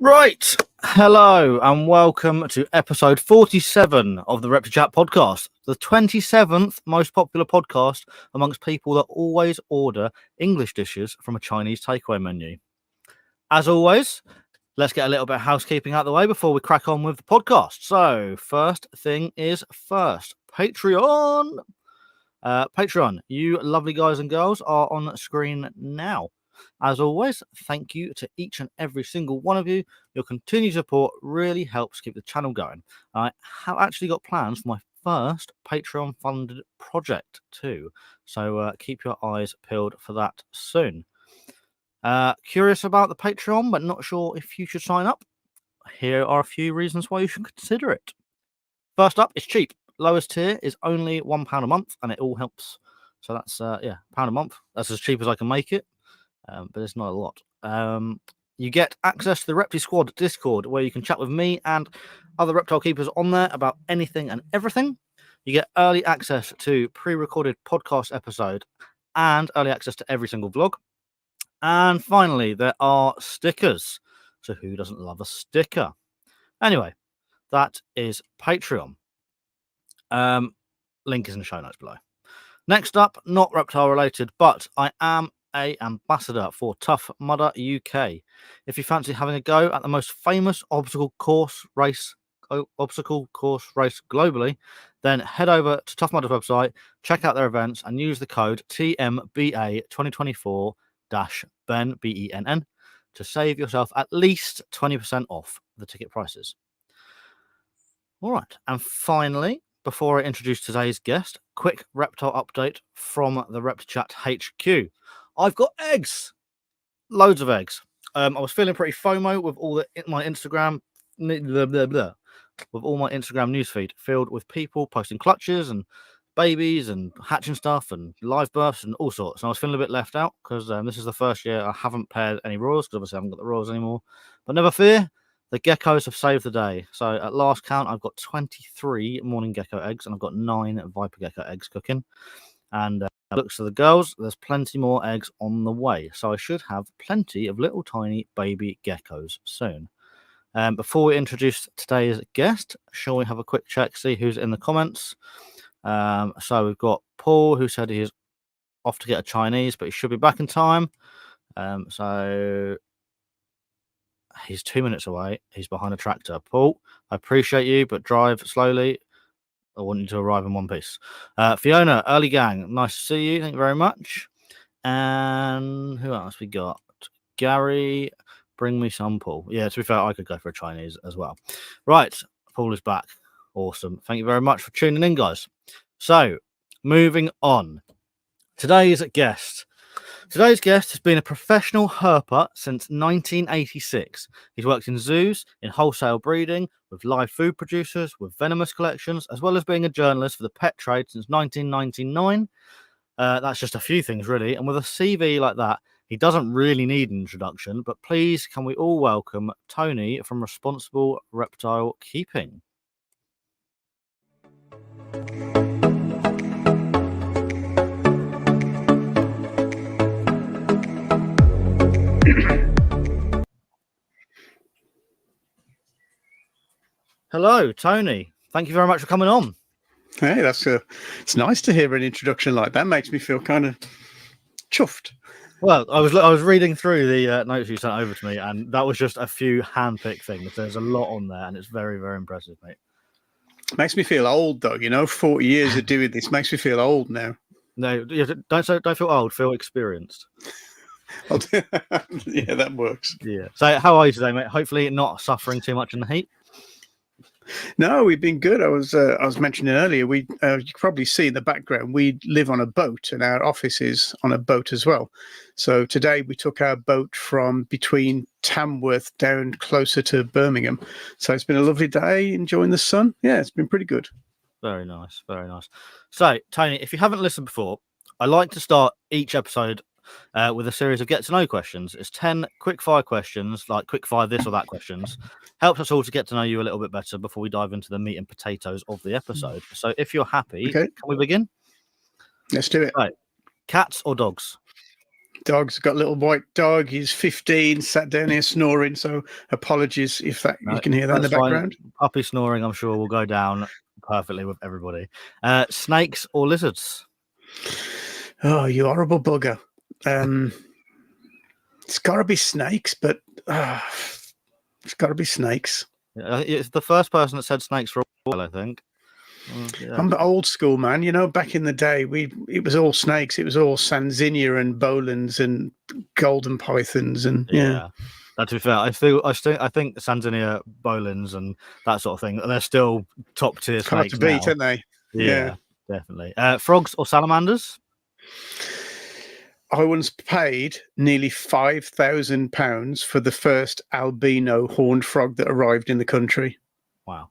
Right. Hello and welcome to episode 47 of the ReptiChat podcast, the 27th most popular podcast amongst people that always order English dishes from a Chinese takeaway menu. As always, let's get a little bit of housekeeping out of the way before we crack on with the podcast. So, first thing is first, Patreon. Patreon, you lovely guys and girls are on screen now. As always, thank you to each and every single one of you. Your continued support really helps keep the channel going. I have actually got plans for my first Patreon funded project too, so keep your eyes peeled for that soon. Curious about the Patreon, but not sure if you should sign up? Here are a few reasons why you should consider it. First up, it's cheap. Lowest tier is only £1 a month, and it all helps. So that's £1 a month. That's as cheap as I can make it. But it's not a lot. You get access to the Reptile Squad Discord, where you can chat with me and other reptile keepers on there about anything and everything. You get early access to pre-recorded podcast episode and early access to every single vlog. And finally, there are stickers. So who doesn't love a sticker? Anyway, that is Patreon. Link is in the show notes below. Next up, not reptile related, but I am an ambassador for Tough Mudder UK. If you fancy having a go at the most famous obstacle course race globally, then head over to Tough Mudder's website, check out their events, and use the code TMBA2024-BENN BENN to save yourself at least 20% off the ticket prices. All right, and finally, before I introduce today's guest, quick reptile update from the ReptiChat HQ. I've got eggs, loads of eggs. I was feeling pretty FOMO with all my Instagram, with all my Instagram newsfeed filled with people posting clutches and babies and hatching stuff and live births and all sorts. And I was feeling a bit left out because this is the first year I haven't paired any royals because obviously I haven't got the royals anymore. But never fear, the geckos have saved the day. So at last count, I've got 23 morning gecko eggs and I've got 9 viper gecko eggs cooking. And looks to the girls, there's plenty more eggs on the way. So I should have plenty of little tiny baby geckos soon. Before we introduce today's guest, shall we have a quick check, see who's in the comments? So we've got Paul, who said he's off to get a Chinese, but he should be back in time. So he's 2 minutes away. He's behind a tractor. Paul, I appreciate you, but drive slowly. I want you to arrive in one piece. Fiona, early gang, nice to see you. Thank you very much. And who else we got? Gary, bring me some Paul. Yeah, to be fair, I could go for a Chinese as well. Right, Paul is back. Awesome. Thank you very much for tuning in, guys. So, moving on. Today's guest has been a professional herper since 1986. He's worked in zoos, in wholesale breeding, with live food producers, with venomous collections, as well as being a journalist for the pet trade since 1999. That's just a few things, really. And with a CV like that, he doesn't really need an introduction. But please, can we all welcome Tony from Responsible Reptile Keeping? Hello, Tony. Thank you very much for coming on. Hey, it's nice to hear an introduction like that. Makes me feel kind of chuffed. Well, I was reading through the notes you sent over to me, and that was just a few handpicked things. There's a lot on there, and it's very, very impressive, mate. Makes me feel old, though. 40 years of doing this makes me feel old now. No, don't feel old. Feel experienced. Yeah, that works. Yeah. So, how are you today, mate? Hopefully, not suffering too much in the heat. No, we've been good. I was mentioning earlier. You can probably see in the background. We live on a boat, and our office is on a boat as well. So today we took our boat from between Tamworth down closer to Birmingham. So it's been a lovely day, enjoying the sun. Yeah, it's been pretty good. Very nice, very nice. So, Tony, if you haven't listened before, I like to start each episode with a series of get to know questions. It's 10 quick fire questions, like quick fire this or that questions. Helps us all to get to know you a little bit better before we dive into the meat and potatoes of the episode. So, if you're happy, Okay. can we begin? Let's do it. Right. Cats or dogs? Dog's got a little white dog. He's 15, sat down here snoring. So apologies if you can hear that in the background. Fine. Puppy snoring, I'm sure, will go down perfectly with everybody. Snakes or lizards? Oh, you horrible bugger. It's got to be snakes, but it's got to be snakes. It's the first person that said snakes for a while, I think. Yeah. I'm the old school man. You know, back in the day, it was all snakes. It was all Sanzinia and Bolins and golden pythons, and yeah. To be fair, I think Sanzinia, Bolins, and that sort of thing, they're still top tier snakes. Hard to beat, aren't they? Yeah, definitely. Frogs or salamanders? I once paid nearly £5,000 for the first albino horned frog that arrived in the country. Wow.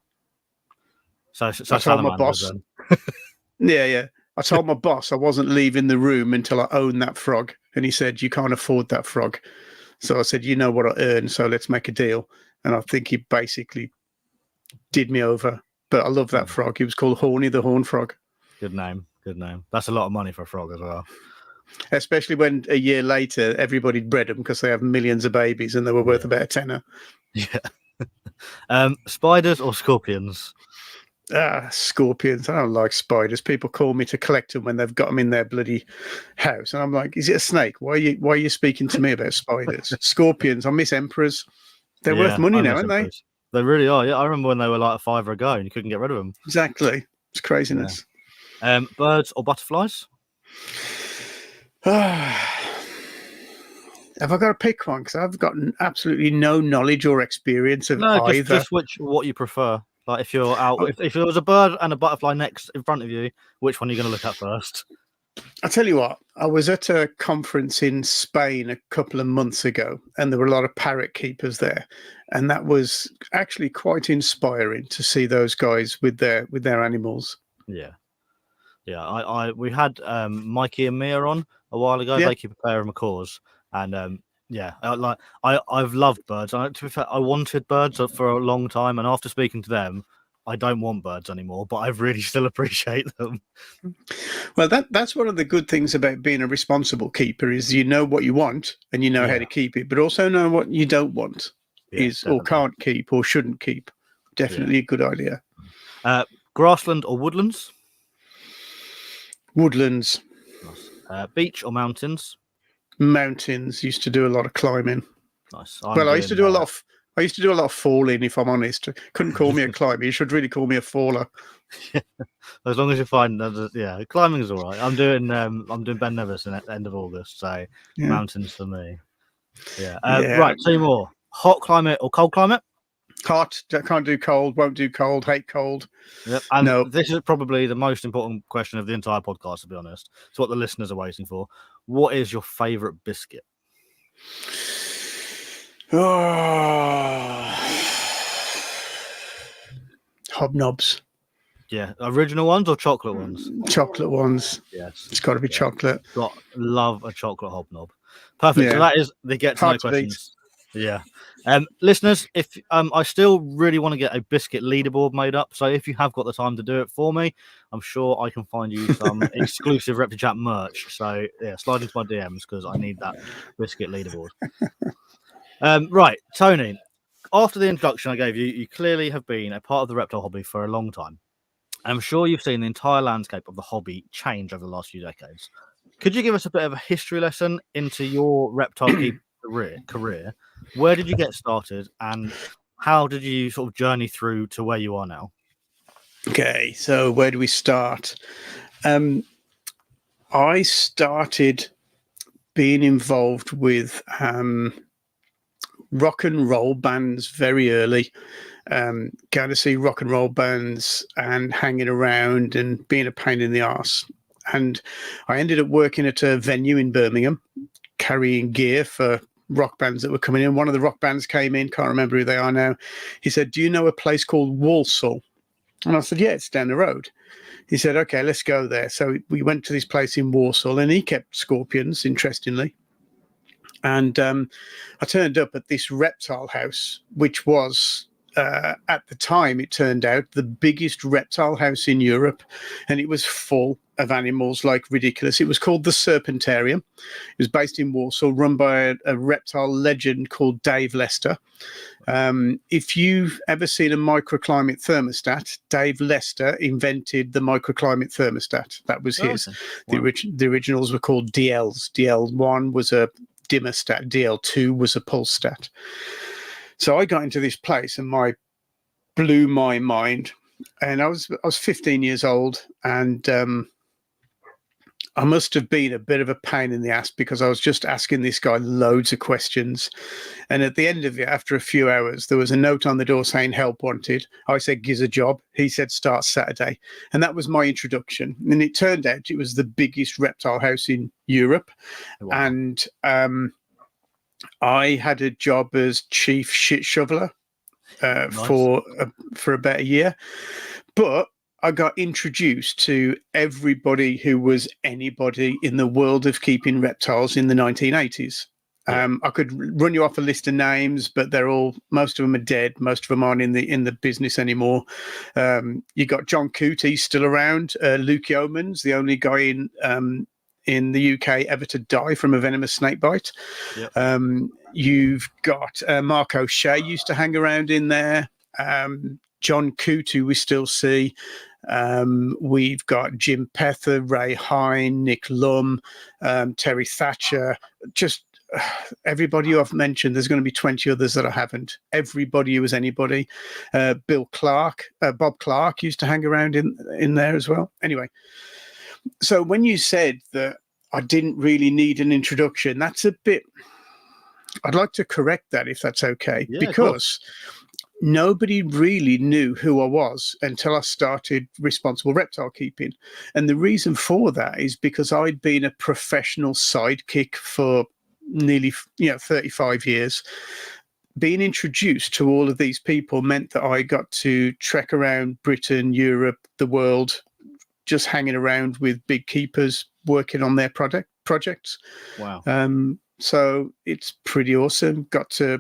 So I told my boss. Yeah. I told my boss I wasn't leaving the room until I owned that frog. And he said, "You can't afford that frog." So I said, "You know what I earn, so let's make a deal." And I think he basically did me over. But I love that frog. He was called Horny the Horned Frog. Good name. That's a lot of money for a frog as well. Especially when a year later, everybody bred them because they have millions of babies and they were worth about a tenner. Yeah. Spiders or scorpions? Scorpions. I don't like spiders. People call me to collect them when they've got them in their bloody house. And I'm like, is it a snake? Why are you speaking to me about spiders? Scorpions. I miss emperors. They're worth money now, aren't they? They really are. Yeah, I remember when they were like $5 a go and you couldn't get rid of them. Exactly. It's craziness. Yeah. Birds or butterflies? Have I got to pick one? Because I've got absolutely no knowledge or experience of either. Just what you prefer. Like if you're out, if there was a bird and a butterfly next in front of you, which one are you going to look at first? I'll tell you what, I was at a conference in Spain a couple of months ago, and there were a lot of parrot keepers there. And that was actually quite inspiring to see those guys with their animals. Yeah. We had Mikey and Mia on a while ago. They keep a pair of macaws, and I've loved birds. To be fair, I wanted birds for a long time, and after speaking to them, I don't want birds anymore. But I really still appreciate them. Well, that's one of the good things about being a responsible keeper is you know what you want and you know how to keep it, but also know what you don't want or can't keep or shouldn't keep. Definitely a good idea. Grassland or woodlands? Woodlands. Beach or mountains? Mountains. Used to do a lot of climbing. Nice. I used to do a lot of falling, if I'm honest. Couldn't call me a climber. You should really call me a faller. As long as you find climbing is all right. I'm doing Ben Nevis at the end of August, so mountains for me. Right, 2 more. Hot climate or cold climate? Hot. Can't do cold. Won't do cold. Hate cold. Yep. And this is probably the most important question of the entire podcast, to be honest. It's what the listeners are waiting for. What is your favourite biscuit? Hobnobs. Yeah, original ones or chocolate ones? Chocolate ones. Yes, it's got to be chocolate. Love a chocolate hobnob. Perfect. Yeah. So that is the get to know questions. Yeah. Listeners, if I still really want to get a biscuit leaderboard made up, so if you have got the time to do it for me, I'm sure I can find you some exclusive ReptiChat merch. So yeah, slide into my DMs because I need that biscuit leaderboard. Right, Tony, after the introduction I gave you, you clearly have been a part of the reptile hobby for a long time. I'm sure you've seen the entire landscape of the hobby change over the last few decades. Could you give us a bit of a history lesson into your reptile keeping career? Where did you get started and how did you sort of journey through to where you are now? Okay, so where do we start? I started being involved with rock and roll bands very early. going to see rock and roll bands and hanging around and being a pain in the arse. And I ended up working at a venue in Birmingham, carrying gear for rock bands that were coming in. One of the rock bands came in, can't remember who they are now. He said, "Do you know a place called Walsall?" And I said, "Yeah, it's down the road." He said, "Okay, let's go there." So we went to this place in Walsall, and he kept scorpions, interestingly. And I turned up at this reptile house, which was, at the time, it turned out, the biggest reptile house in Europe. And it was full of animals like ridiculous. It was called the Serpentarium. It was based in Warsaw, run by a reptile legend called Dave Lester. If you've ever seen a microclimate thermostat, Dave Lester invented the microclimate thermostat. That was his. Okay. Wow. The originals were called DLs. DL1 was a dimmer stat, DL2 was a pulse stat. So I got into this place and blew my mind. And I was 15 years old, and I must have been a bit of a pain in the ass because I was just asking this guy loads of questions. And at the end of it, after a few hours, there was a note on the door saying help wanted. I said, "Gives a job." He said, "Start Saturday." And that was my introduction. And it turned out it was the biggest reptile house in Europe. Wow. And I had a job as chief shit shoveler Nice. for about a year. But I got introduced to everybody who was anybody in the world of keeping reptiles in the 1980s. I could run you off a list of names, but most of them are dead. Most of them aren't in the business anymore. You got John Coote, he's still around. Luke Yeomans, the only guy in the UK ever to die from a venomous snake bite. Yep. You've got Mark O'Shea used to hang around in there. John Coote, who we still see. We've got Jim Pether, Ray Hine, Nick Lum, Terry Thatcher, just everybody who I've mentioned. There's going to be 20 others that I haven't. Everybody who was anybody. Bob Clark used to hang around in there as well. Anyway, so when you said that I didn't really need an introduction, that's a bit, I'd like to correct that if that's okay, because nobody really knew who I was until I started responsible reptile keeping. And the reason for that is because I'd been a professional sidekick for nearly 35 years. Being introduced to all of these people meant that I got to trek around Britain, Europe, the world, just hanging around with big keepers, working on their projects. Wow. So it's pretty awesome. Got to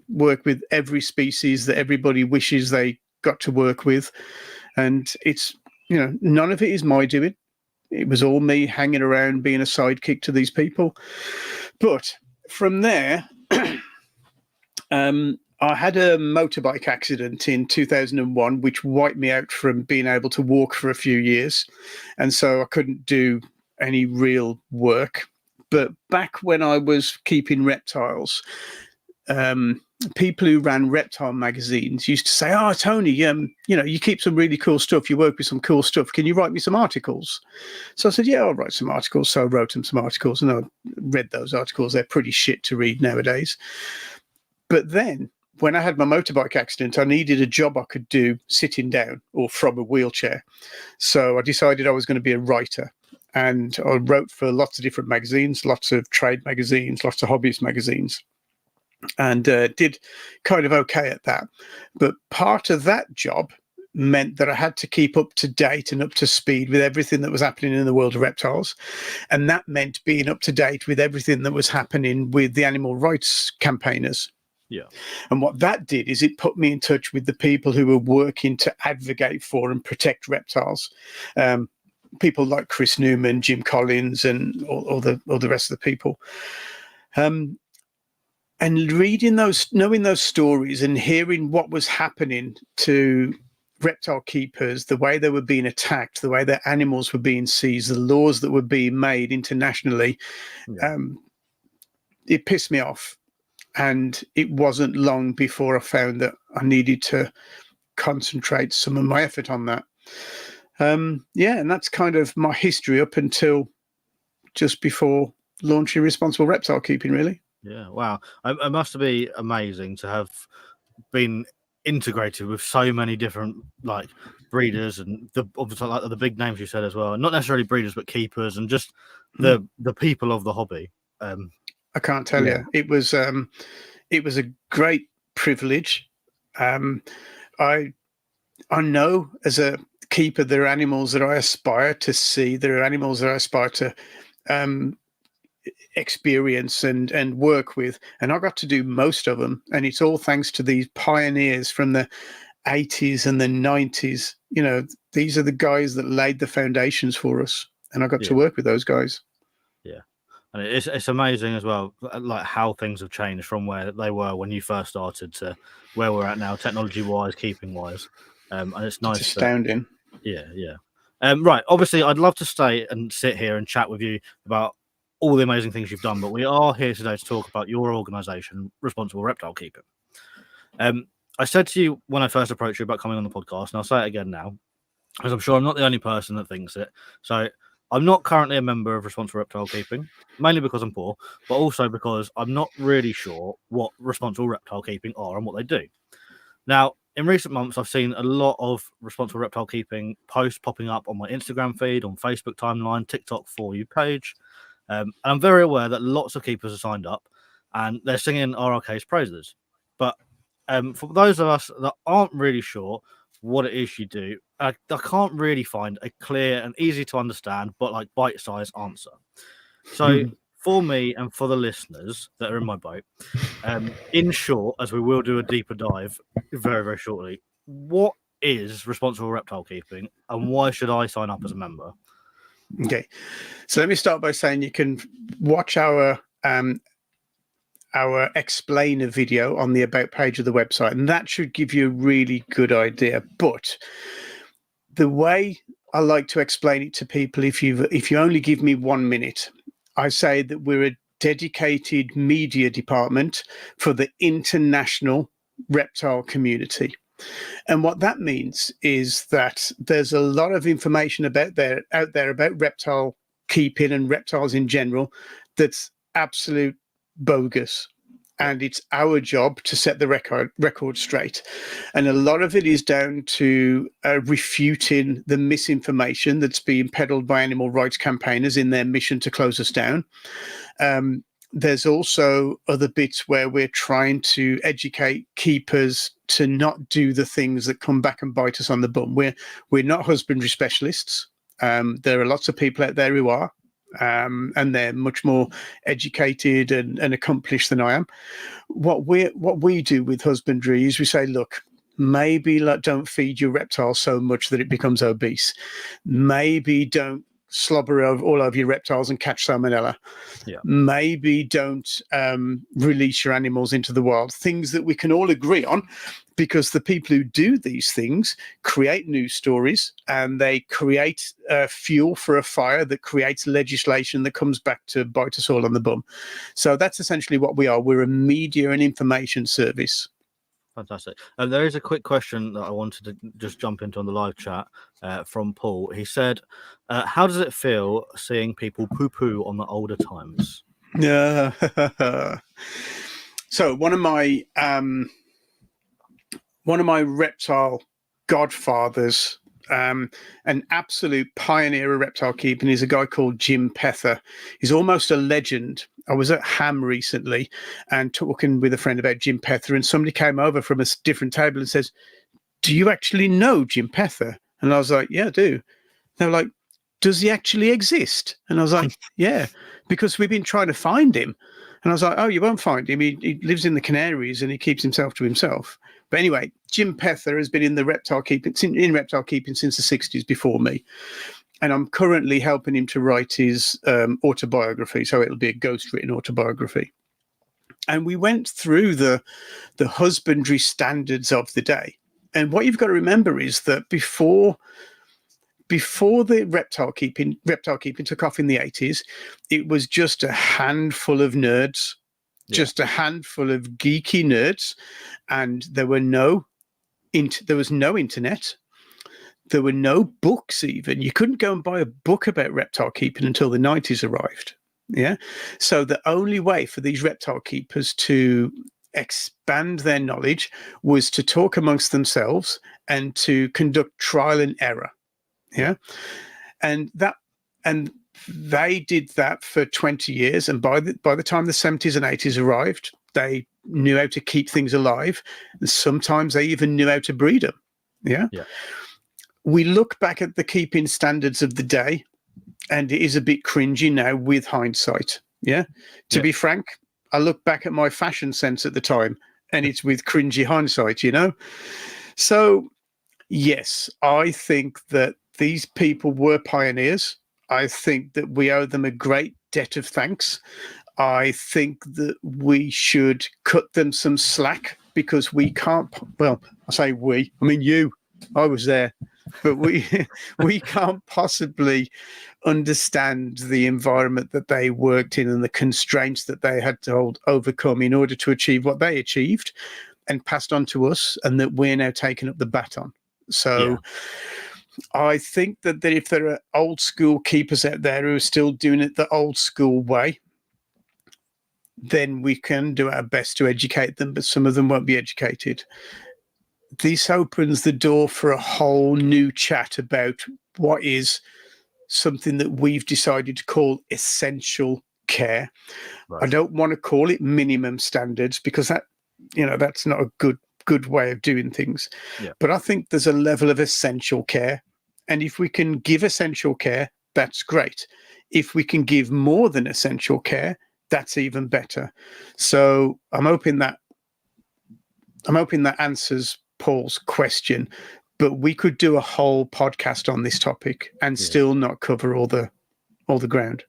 work with every species that everybody wishes they got to work with. And it's, none of it is my doing. It was all me hanging around being a sidekick to these people. But from there, I had a motorbike accident in 2001, which wiped me out from being able to walk for a few years. And so I couldn't do any real work. But back when I was keeping reptiles, people who ran reptile magazines used to say, "Oh, Tony, you keep some really cool stuff. You work with some cool stuff. Can you write me some articles?" So I said, "Yeah, I'll write some articles." So I wrote them some articles, and I read those articles. They're pretty shit to read nowadays. But then when I had my motorbike accident, I needed a job I could do sitting down or from a wheelchair. So I decided I was going to be a writer. And I wrote for lots of different magazines, lots of trade magazines, lots of hobbyist magazines. And did kind of okay at that. But part of that job meant that I had to keep up to date and up to speed with everything that was happening in the world of reptiles. And that meant being up to date with everything that was happening with the animal rights campaigners. Yeah. And what that did is it put me in touch with the people who were working to advocate for and protect reptiles. People like Chris Newman, Jim Collins, and all the rest of the people. And reading knowing those stories and hearing what was happening to reptile keepers, the way they were being attacked, the way their animals were being seized, the laws that were being made internationally, it pissed me off. And it wasn't long before I found that I needed to concentrate some of my effort on that. And that's kind of my history up until just before launching responsible reptile keeping, really. Yeah, wow. It must be amazing to have been integrated with so many different like breeders and obviously like the big names you said as well, not necessarily breeders but keepers and just the people of the hobby. I can't tell you. It was a great privilege. I know as a keeper there are animals that I aspire to see. There are animals that I aspire to experience and work with, and I got to do most of them. And it's all thanks to these pioneers from the 80s and the 90s. You know, these are the guys that laid the foundations for us, and I got to work with those guys. Yeah. And it's amazing as well, like how things have changed from where they were when you first started to where we're at now, technology-wise, keeping-wise. And it's nice. It's astounding. Yeah. Right. Obviously, I'd love to stay and sit here and chat with you about all the amazing things you've done, but we are here today to talk about your organisation, Responsible Reptile Keeping. I said to you when I first approached you about coming on the podcast, and I'll say it again now, because I'm sure I'm not the only person that thinks it. So I'm not currently a member of Responsible Reptile Keeping, mainly because I'm poor, but also because I'm not really sure what Responsible Reptile Keeping are and what they do. Now, in recent months, I've seen a lot of Responsible Reptile Keeping posts popping up on my Instagram feed, on Facebook timeline, TikTok For You page. And I'm very aware that lots of keepers are signed up and they're singing RRK's praises. But for those of us that aren't really sure what it is you do, I can't really find a clear and easy to understand, but like bite-sized answer. So for me and for the listeners that are in my boat, in short, as we will do a deeper dive very, very shortly, what is Responsible Reptile Keeping and why should I sign up as a member? Okay, so let me start by saying you can watch our explainer video on the about page of the website, and that should give you a really good idea. But the way I like to explain it to people, if you only give me 1 minute, I say that we're a dedicated media department for the international reptile community. And what that means is that there's a lot of information out there about reptile keeping and reptiles in general that's absolute bogus. And it's our job to set the record straight. And a lot of it is down to refuting the misinformation that's being peddled by animal rights campaigners in their mission to close us down. There's also other bits where we're trying to educate keepers to not do the things that come back and bite us on the bum. We're not husbandry specialists. There are lots of people out there who are, and they're much more educated and accomplished than I am. What we do with husbandry is we say, look, maybe don't feed your reptile so much that it becomes obese. Maybe don't slobber all over your reptiles and catch salmonella. Maybe don't release your animals into the wild. Things that we can all agree on, because the people who do these things create news stories and they create fuel for a fire that creates legislation that comes back to bite us all on the bum. So that's essentially what we are. We're a media and information service. Fantastic. There is a quick question that I wanted to just jump into on the live chat from Paul. He said, how does it feel seeing people poo-poo on the older times? So one of my reptile godfathers, an absolute pioneer of reptile keeping, is a guy called Jim Pether. He's almost a legend. I was at Ham recently and talking with a friend about Jim Pether, and somebody came over from a different table and says, do you actually know Jim Pether? And I was like, yeah, I do. They were like, does he actually exist? And I was like, yeah, because we've been trying to find him. And I was like, oh, you won't find him. He lives in the Canaries and he keeps himself to himself. But anyway, Jim Pether has been in reptile keeping since the 60s before me. And I'm currently helping him to write his autobiography. So it'll be a ghost-written autobiography. And we went through the husbandry standards of the day. And what you've got to remember is that before the reptile keeping took off in the 80s, it was just a handful of nerds, just a handful of geeky nerds, and there was no internet. There were no books even. You couldn't go and buy a book about reptile keeping until the 90s arrived. Yeah. So the only way for these reptile keepers to expand their knowledge was to talk amongst themselves and to conduct trial and error. Yeah. And they did that for 20 years. And by the time the 70s and 80s arrived, they knew how to keep things alive. And sometimes they even knew how to breed them. Yeah. We look back at the keeping standards of the day, and it is a bit cringy now with hindsight. Yeah. To be frank, I look back at my fashion sense at the time, and it's with cringy hindsight, you know? So, yes, I think that these people were pioneers. I think that we owe them a great debt of thanks. I think that we should cut them some slack because we can't, well, I say we, I mean you, I was there, but we can't possibly understand the environment that they worked in and the constraints that they had to overcome in order to achieve what they achieved and passed on to us, and that we're now taking up the baton. So I think that if there are old school keepers out there who are still doing it the old school way, then we can do our best to educate them, but some of them won't be educated. This opens the door for a whole new chat about what is something that we've decided to call essential care. Right. I don't want to call it minimum standards because that, you know, that's not a good way of doing things. But I think there's a level of essential care. And if we can give essential care, that's great. If we can give more than essential care, that's even better. So I'm hoping that answers Paul's question, but we could do a whole podcast on this topic and still not cover all the ground.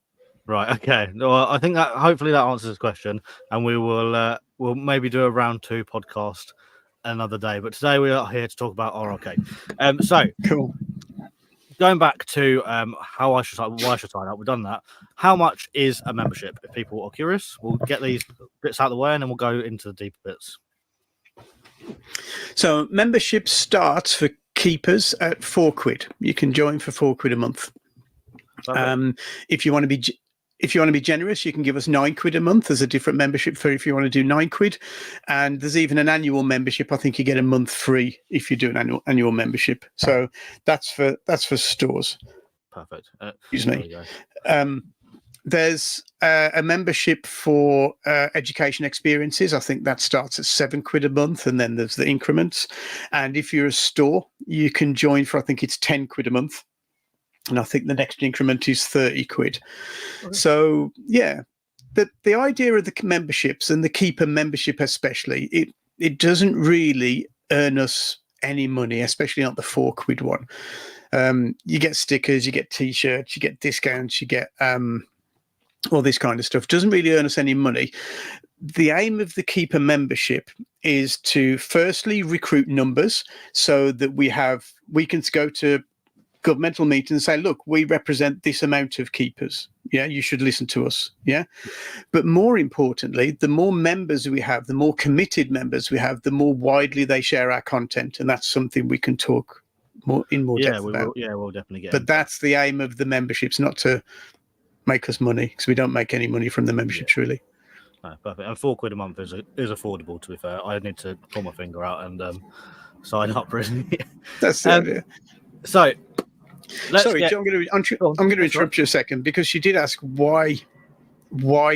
Right. Okay. Well, I think that hopefully that answers this question, and we will we'll maybe do a round 2 podcast another day. But today we are here to talk about RRK. So cool. Going back to how I should sign, why I should sign up. We've done that. How much is a membership? If people are curious, we'll get these bits out of the way, and then we'll go into the deeper bits. So membership starts for keepers at £4. You can join for £4 a month. If you want to be generous, you can give us £9 a month. There's a different membership for if you want to do £9, and there's even an annual membership. I think you get a month free if you do an annual membership. So that's for stores. Perfect. Excuse me. There's a membership for education experiences. I think that starts at £7 a month, and then there's the increments. And if you're a store, you can join for, I think it's £10 a month. And I think the next increment is £30. Okay. So, yeah, the idea of the memberships and the keeper membership especially, it doesn't really earn us any money, especially not the £4 one. You get stickers, you get T-shirts, you get discounts, you get all this kind of stuff. Doesn't really earn us any money. The aim of the keeper membership is to firstly recruit numbers so that we can go to governmental meetings and say, look, we represent this amount of keepers. Yeah, you should listen to us. Yeah. But more importantly, the more members we have, the more committed members we have, the more widely they share our content. And that's something we can talk in more depth about. We'll definitely get But that's the aim of the memberships, not to make us money, because we don't make any money from the memberships, really. No, perfect. And £4 a month is affordable, to be fair. I need to pull my finger out and sign up, really. That's the idea. So, sorry, I'm going to interrupt you a second, because you did ask why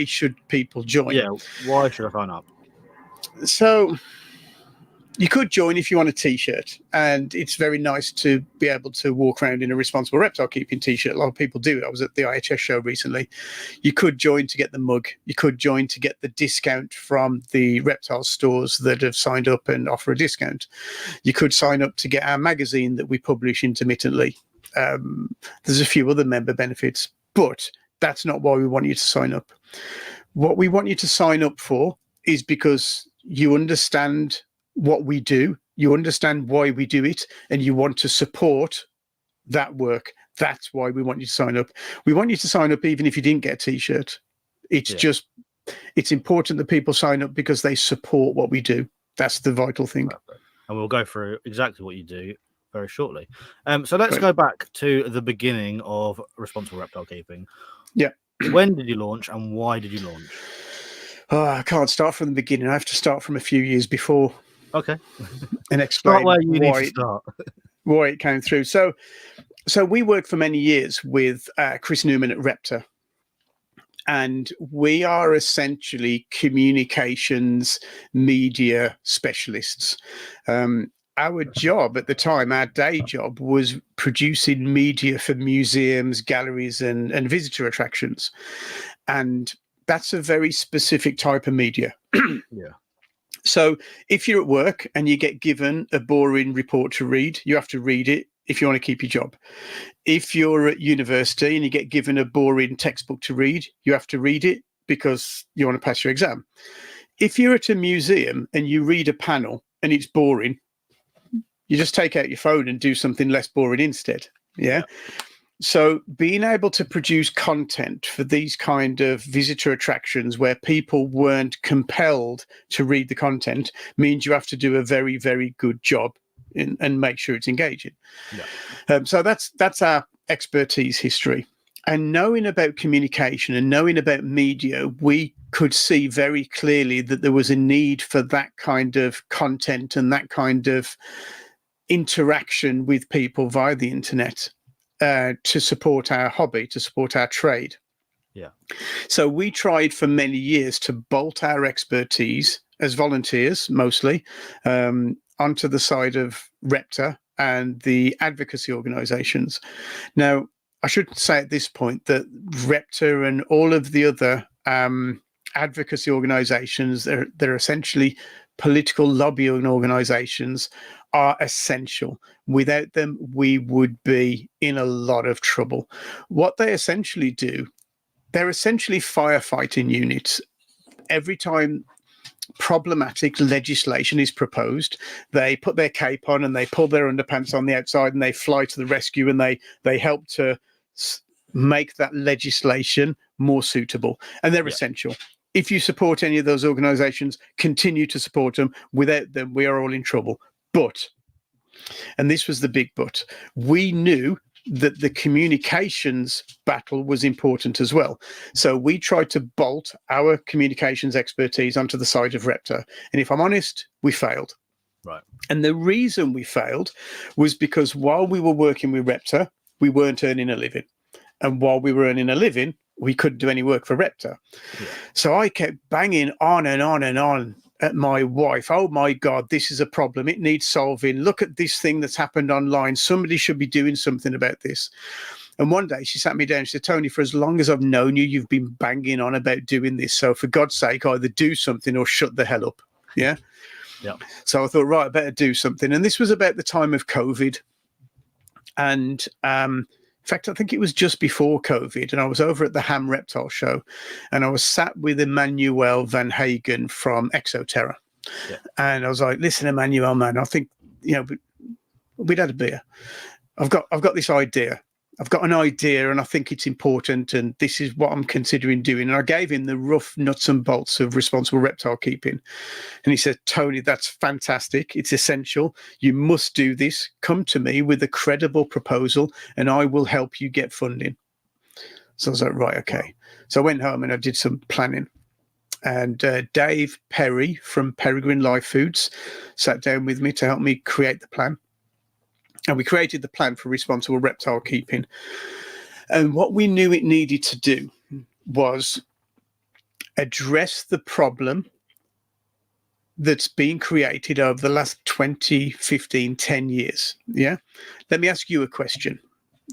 should people join? Yeah, why should I sign up? So you could join if you want a T-shirt, and it's very nice to be able to walk around in a responsible reptile keeping T-shirt. A lot of people do. I was at the IHS show recently. You could join to get the mug. You could join to get the discount from the reptile stores that have signed up and offer a discount. You could sign up to get our magazine that we publish intermittently. There's a few other member benefits, but that's not why we want you to sign up. What we want you to sign up for is because you understand what we do, you understand why we do it, and you want to support that work. That's why we want you to sign up. We want you to sign up even if you didn't get a T-shirt. It's important that people sign up because they support what we do. That's the vital thing. And we'll go through exactly what you do very shortly. So let's go back to the beginning of responsible reptile keeping. Yeah. When did you launch and why did you launch? Oh, I can't start from the beginning. I have to start from a few years before. Okay. And Start explain where you need to start. why it came through. So we worked for many years with Chris Newman at Reptile. And we are essentially communications media specialists. Our job at the time, our day job, was producing media for museums, galleries, and visitor attractions. And that's a very specific type of media. Yeah. So if you're at work and you get given a boring report to read, you have to read it if you want to keep your job. If you're at university and you get given a boring textbook to read, you have to read it because you want to pass your exam. If you're at a museum and you read a panel and it's boring, you just take out your phone and do something less boring instead. Yeah. So being able to produce content for these kind of visitor attractions where people weren't compelled to read the content means you have to do a very, very good job and make sure it's engaging. Yeah. So that's our expertise history. And knowing about communication and knowing about media, we could see very clearly that there was a need for that kind of content and that kind of interaction with people via the internet. To support our hobby, to support our trade. Yeah. So we tried for many years to bolt our expertise as volunteers, mostly, onto the side of Reptile and the advocacy organisations. Now, I should say at this point that Reptile and all of the other advocacy organisations, they're essentially political lobbying organisations, are essential. Without them, we would be in a lot of trouble. What they essentially do, they're essentially firefighting units. Every time problematic legislation is proposed, they put their cape on and they pull their underpants on the outside and they fly to the rescue and they help to make that legislation more suitable. And they're essential. If you support any of those organizations, continue to support them. Without them, we are all in trouble. But, and this was the big but, we knew that the communications battle was important as well. So we tried to bolt our communications expertise onto the side of Reptile. And if I'm honest, we failed. Right. And the reason we failed was because while we were working with Reptile, we weren't earning a living. And while we were earning a living, we couldn't do any work for Reptile. Yeah. So I kept banging on and on and on at my wife. Oh my God, this is a problem. It needs solving. Look at this thing that's happened online. Somebody should be doing something about this. And one day she sat me down and she said, Tony, for as long as I've known you, you've been banging on about doing this. So for God's sake, either do something or shut the hell up. Yeah. Yeah. So I thought, right, I better do something. And this was about the time of COVID. And in fact, I think it was just before COVID, and I was over at the Ham Reptile show, and I was sat with Emmanuel Van Hagen from Exoterra. Yeah. And I was like, listen, Emmanuel, man, I think, we'd had a beer. I've got this idea. I've got an idea and I think it's important and this is what I'm considering doing. And I gave him the rough nuts and bolts of responsible reptile keeping. And he said, Tony, that's fantastic. It's essential. You must do this. Come to me with a credible proposal and I will help you get funding. So I was like, right, okay. So I went home and I did some planning. And Dave Perry from Peregrine Life Foods sat down with me to help me create the plan. And we created the plan for responsible reptile keeping. And what we knew it needed to do was address the problem that's been created over the last 20, 15, 10 years. Yeah. Let me ask you a question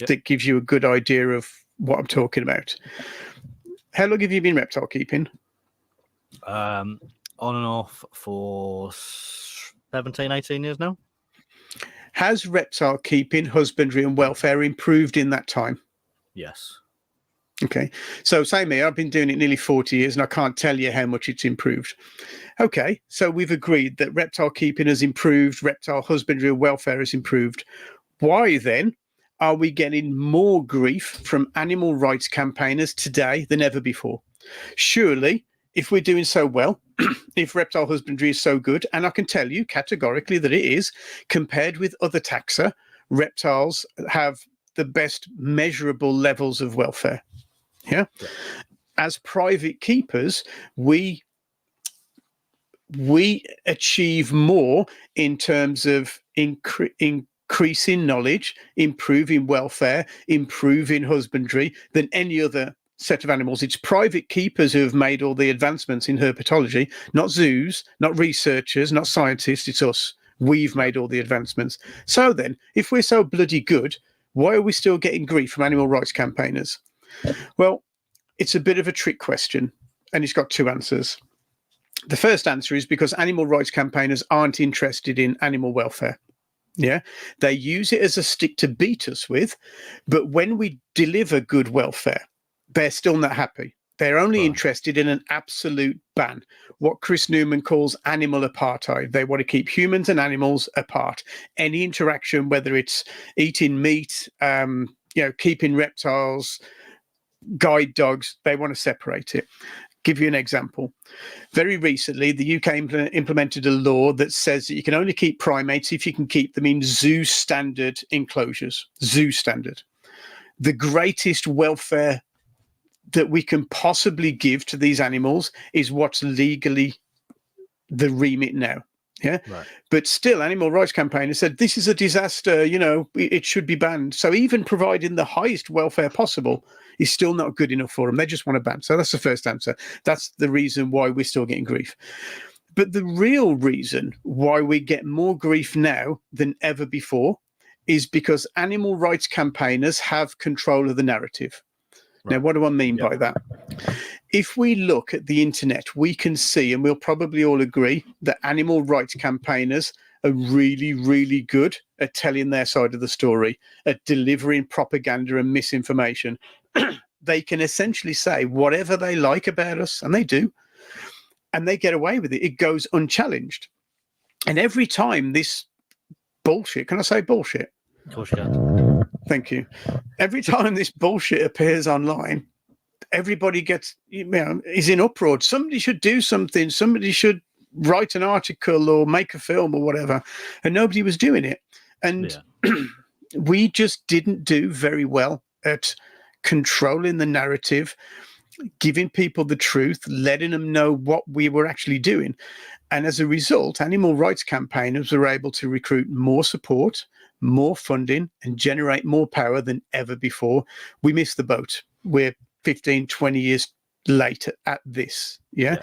that gives you a good idea of what I'm talking about. How long have you been reptile keeping? On and off for 17, 18 years now. Has reptile keeping, husbandry and welfare improved in that time? Yes. Okay. So same here, I've been doing it nearly 40 years and I can't tell you how much it's improved. Okay. So we've agreed that reptile keeping has improved, reptile husbandry and welfare has improved. Why then are we getting more grief from animal rights campaigners today than ever before? Surely, if we're doing so well, if reptile husbandry is so good, and I can tell you categorically that it is, compared with other taxa, reptiles have the best measurable levels of welfare. Yeah. As private keepers, we we achieve more in terms of increasing knowledge, improving welfare, improving husbandry than any other set of animals. It's private keepers who have made all the advancements in herpetology, not zoos, not researchers, not scientists. It's us. We've made all the advancements. So then, if we're so bloody good, why are we still getting grief from animal rights campaigners? Well, it's a bit of a trick question, and it's got two answers. The first answer is because animal rights campaigners aren't interested in animal welfare. Yeah, they use it as a stick to beat us with, but when we deliver good welfare, they're still not happy. They're only interested in an absolute ban, what Chris Newman calls animal apartheid. They want to keep humans and animals apart. Any interaction, whether it's eating meat, keeping reptiles, guide dogs, they want to separate it. Give you an example. Very recently, the UK implemented a law that says that you can only keep primates if you can keep them in zoo standard enclosures. Zoo standard. The greatest welfare that we can possibly give to these animals is what's legally the remit now. Yeah. Right. But still, animal rights campaigners said this is a disaster, it should be banned. So even providing the highest welfare possible is still not good enough for them. They just want to ban. So that's the first answer. That's the reason why we're still getting grief. But the real reason why we get more grief now than ever before is because animal rights campaigners have control of the narrative. Right. Now, what do I mean by that? If we look at the internet, we can see, and we'll probably all agree, that animal rights campaigners are really, really good at telling their side of the story, at delivering propaganda and misinformation. They can essentially say whatever they like about us, and they do, and they get away with it. It goes unchallenged. And every time this bullshit, can I say bullshit? Of course you can. Thank you. Every time this bullshit appears online, everybody gets, is in uproar. Somebody should do something. Somebody should write an article or make a film or whatever. And nobody was doing it. And we just didn't do very well at controlling the narrative, giving people the truth, letting them know what we were actually doing. And as a result, animal rights campaigners were able to recruit more support, more funding, and generate more power than ever before. We missed the boat. We're 15, 20 years later at this. Yeah.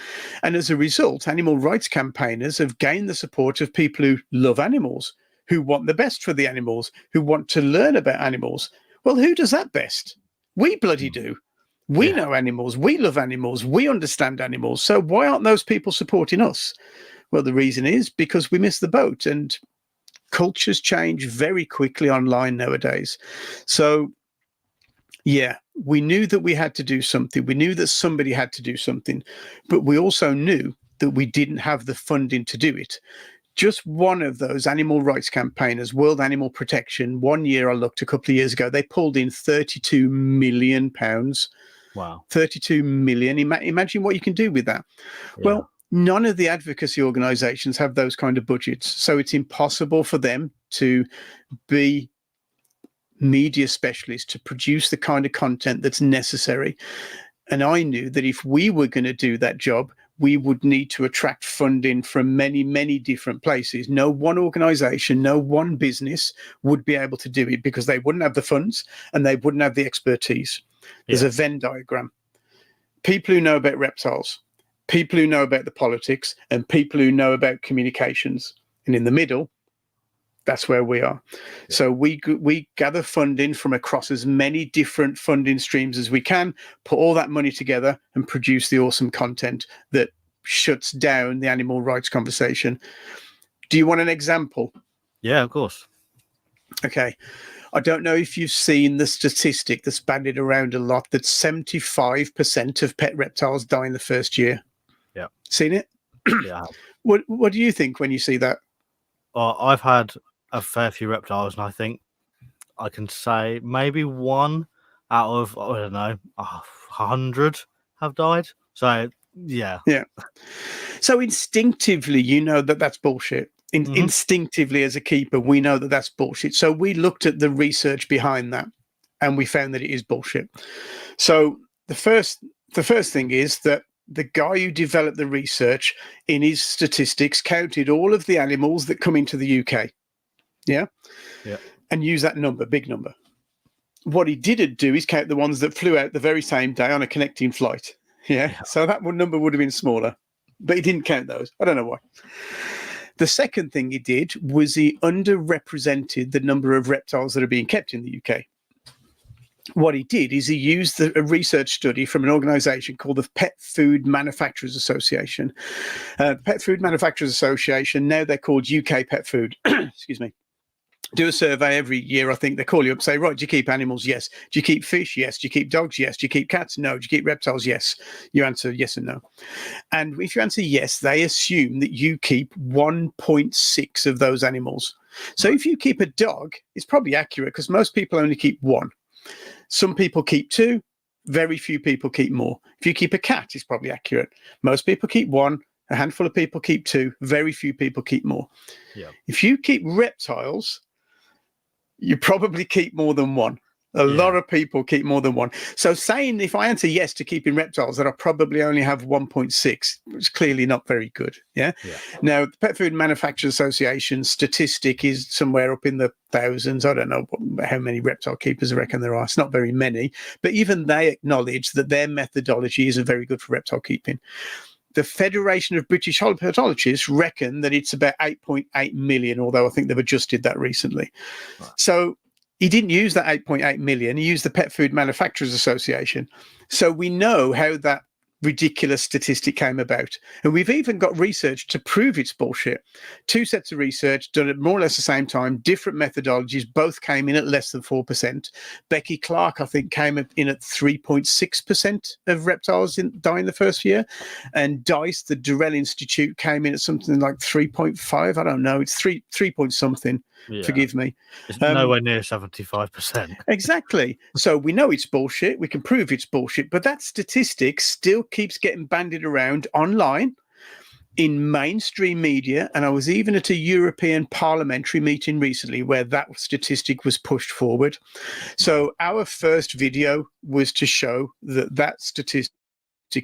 And as a result, animal rights campaigners have gained the support of people who love animals, who want the best for the animals, who want to learn about animals. Well, who does that best? We bloody do. We know animals. We love animals. We understand animals. So why aren't those people supporting us? Well, the reason is because we missed the boat, and cultures change very quickly online nowadays. So, we knew that we had to do something. We knew that somebody had to do something, but we also knew that we didn't have the funding to do it. Just one of those animal rights campaigners, World Animal Protection, one year I looked a couple of years ago, they pulled in £32 million. Wow. 32 million. Imagine what you can do with that. Yeah. Well, none of the advocacy organizations have those kind of budgets. So it's impossible for them to be media specialists to produce the kind of content that's necessary. And I knew that if we were going to do that job, we would need to attract funding from many, many different places. No one organization, no one business would be able to do it because they wouldn't have the funds and they wouldn't have the expertise. There's a Venn diagram. People who know about reptiles, people who know about the politics, and people who know about communications. And in the middle, that's where we are. So we gather funding from across as many different funding streams as we can, put all that money together and produce the awesome content that shuts down the animal rights conversation. Do you want an example? Yeah, of course. Okay. I don't know if you've seen the statistic that's bandied around a lot, that 75% of pet reptiles die in the first year. Yeah. Seen it? Yeah. What do you think when you see that? I've had a fair few reptiles, and I think I can say maybe one out of, I don't know, 100 have died. So, yeah. Yeah. So instinctively, you know that that's bullshit. Instinctively, as a keeper, we know that that's bullshit. So we looked at the research behind that, and we found that it is bullshit. So the first thing is that the guy who developed the research in his statistics counted all of the animals that come into the UK. Yeah. And use that number, big number. What he didn't do is count the ones that flew out the very same day on a connecting flight. Yeah. So that number would have been smaller, but he didn't count those. I don't know why. The second thing he did was he underrepresented the number of reptiles that are being kept in the UK. What he did is he used a research study from an organization called the Pet Food Manufacturers Association. The Pet Food Manufacturers Association, now they're called UK Pet Food. Excuse me. Do a survey every year, I think. They call you up and say, right, do you keep animals? Yes. Do you keep fish? Yes. Do you keep dogs? Yes. Do you keep cats? No. Do you keep reptiles? Yes. You answer yes and no. And if you answer yes, they assume that you keep 1.6 of those animals. So if you keep a dog, it's probably accurate because most people only keep one. Some people keep two. Very few people keep more. If you keep a cat, it's probably accurate. Most people keep one. A handful of people keep two. Very few people keep more. Yeah. If you keep reptiles, you probably keep more than one. A lot of people keep more than one. So saying if I answer yes to keeping reptiles, that I probably only have 1.6, it's clearly not very good. Yeah. Now, the Pet Food Manufacturers Association statistic is somewhere up in the thousands. I don't know how many reptile keepers I reckon there are. It's not very many. But even they acknowledge that their methodology isn't very good for reptile keeping. The Federation of British Herpetologists reckon that it's about 8.8 million, although I think they've adjusted that recently. Right. So he didn't use that 8.8 million. He used the Pet Food Manufacturers Association. So we know how that ridiculous statistic came about. And we've even got research to prove it's bullshit. 2 sets of research done at more or less the same time, different methodologies, both came in at less than 4%. Becky Clark, I think, came in at 3.6% of reptiles die in the first year. And DICE, the Durrell Institute, came in at something like 3.5. I don't know. It's 3 point something. Yeah. Forgive me. It's nowhere near 75%. Exactly. So we know it's bullshit. We can prove it's bullshit. But that statistic still keeps getting bandied around online in mainstream media. And I was even at a European parliamentary meeting recently where that statistic was pushed forward. So our first video was to show that that statistic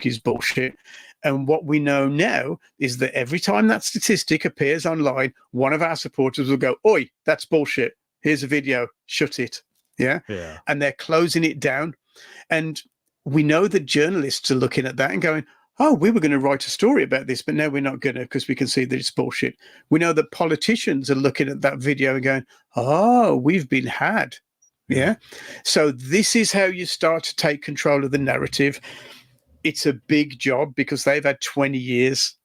is bullshit. And what we know now is that every time that statistic appears online, one of our supporters will go, "Oi, that's bullshit. Here's a video. Shut it." Yeah. And they're closing it down. And we know that journalists are looking at that and going, "Oh, we were going to write a story about this, but now we're not going to because we can see that it's bullshit." We know that politicians are looking at that video and going, "Oh, we've been had." Yeah. So this is how you start to take control of the narrative. It's a big job because they've had 20 years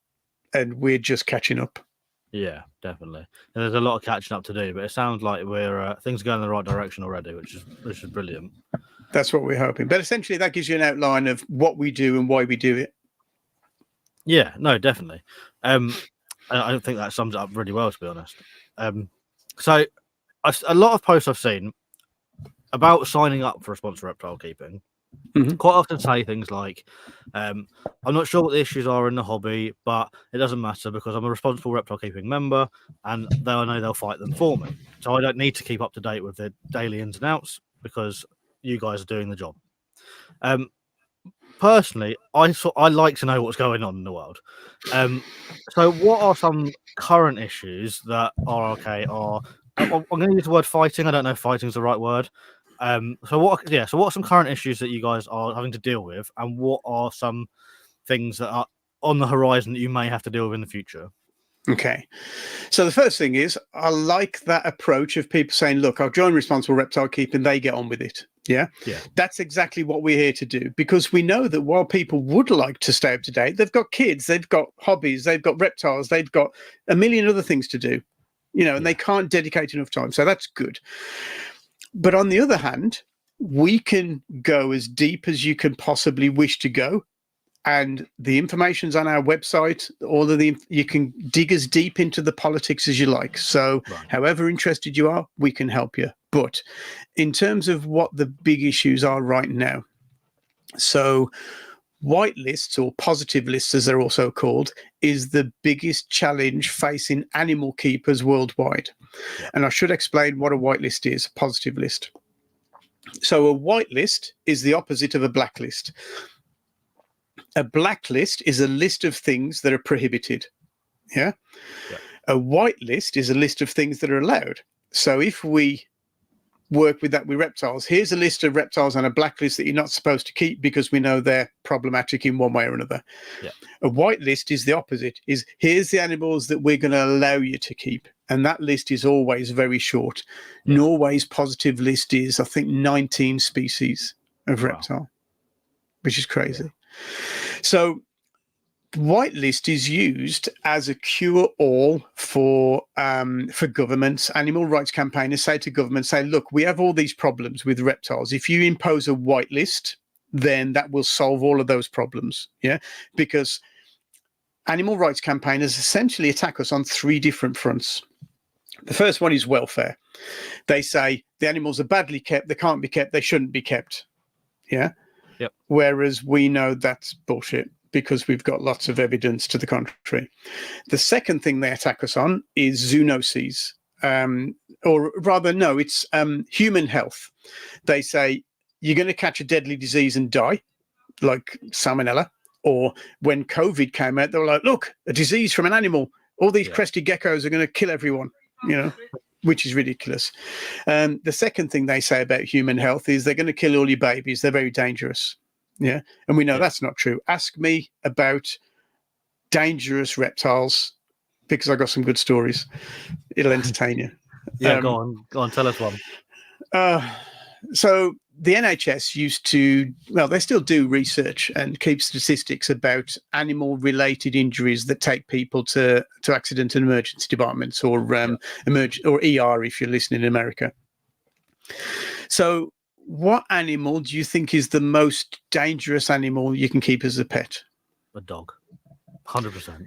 and we're just catching up. Yeah, definitely. And there's a lot of catching up to do, but it sounds like we're things are going in the right direction already, which is brilliant. That's what we're hoping. But essentially, that gives you an outline of what we do and why we do it. Yeah, no, definitely. I don't think that sums it up really well, to be honest. So a lot of posts I've seen about signing up for responsible reptile keeping quite often say things like, I'm not sure what the issues are in the hobby, but it doesn't matter because I'm a responsible reptile keeping member and I know they'll fight them for me. So I don't need to keep up to date with the daily ins and outs because you guys are doing the job. Personally, I like to know what's going on in the world. So what are some current issues that are okay? I'm going to use the word fighting. I don't know if fighting is the right word. So what are some current issues that you guys are having to deal with, and what are some things that are on the horizon that you may have to deal with in the future? Okay. So the first thing is I like that approach of people saying, look, I'll join responsible reptile keeping, they get on with it. Yeah. That's exactly what we're here to do, because we know that while people would like to stay up to date, they've got kids, they've got hobbies, they've got reptiles, they've got a million other things to do, and they can't dedicate enough time. So that's good. But on the other hand, we can go as deep as you can possibly wish to go. And the information's on our website. You can dig as deep into the politics as you like. So however interested you are, we can help you. But in terms of what the big issues are right now, so white lists, or positive lists as they're also called, is the biggest challenge facing animal keepers worldwide. And I should explain what a white list is, a positive list. So a white list is the opposite of a blacklist. A blacklist is a list of things that are prohibited. Yeah. Yeah. A white list is a list of things that are allowed. So if we work with that with reptiles, here's a list of reptiles on a blacklist that you're not supposed to keep because we know they're problematic in one way or another. Yeah. A white list is the opposite, is here's the animals that we're going to allow you to keep. And that list is always very short. Yeah. Norway's positive list is, I think, 19 species of reptile, which is crazy. Yeah. So whitelist is used as a cure-all for governments. Animal rights campaigners say to governments, look, we have all these problems with reptiles. If you impose a whitelist, then that will solve all of those problems. Yeah, because animal rights campaigners essentially attack us on three different fronts. The first one is welfare. They say the animals are badly kept, they can't be kept, they shouldn't be kept. Yeah. Yep. Whereas we know that's bullshit, because we've got lots of evidence to the contrary. The second thing they attack us on is zoonoses, or rather, no, it's human health. They say you're going to catch a deadly disease and die, like salmonella, or when COVID came out, they were like, look, a disease from an animal. All these crested geckos are going to kill everyone, which is ridiculous. The second thing they say about human health is they're going to kill all your babies. They're very dangerous. Yeah. And we know that's not true. Ask me about dangerous reptiles, because I got some good stories. It'll entertain you. Yeah, go on, tell us one. So the NHS used to, well, they still do research and keep statistics about animal-related injuries that take people to accident and emergency departments, or or ER if you're listening in America. So what animal do you think is the most dangerous animal you can keep as a pet? A dog. 100%.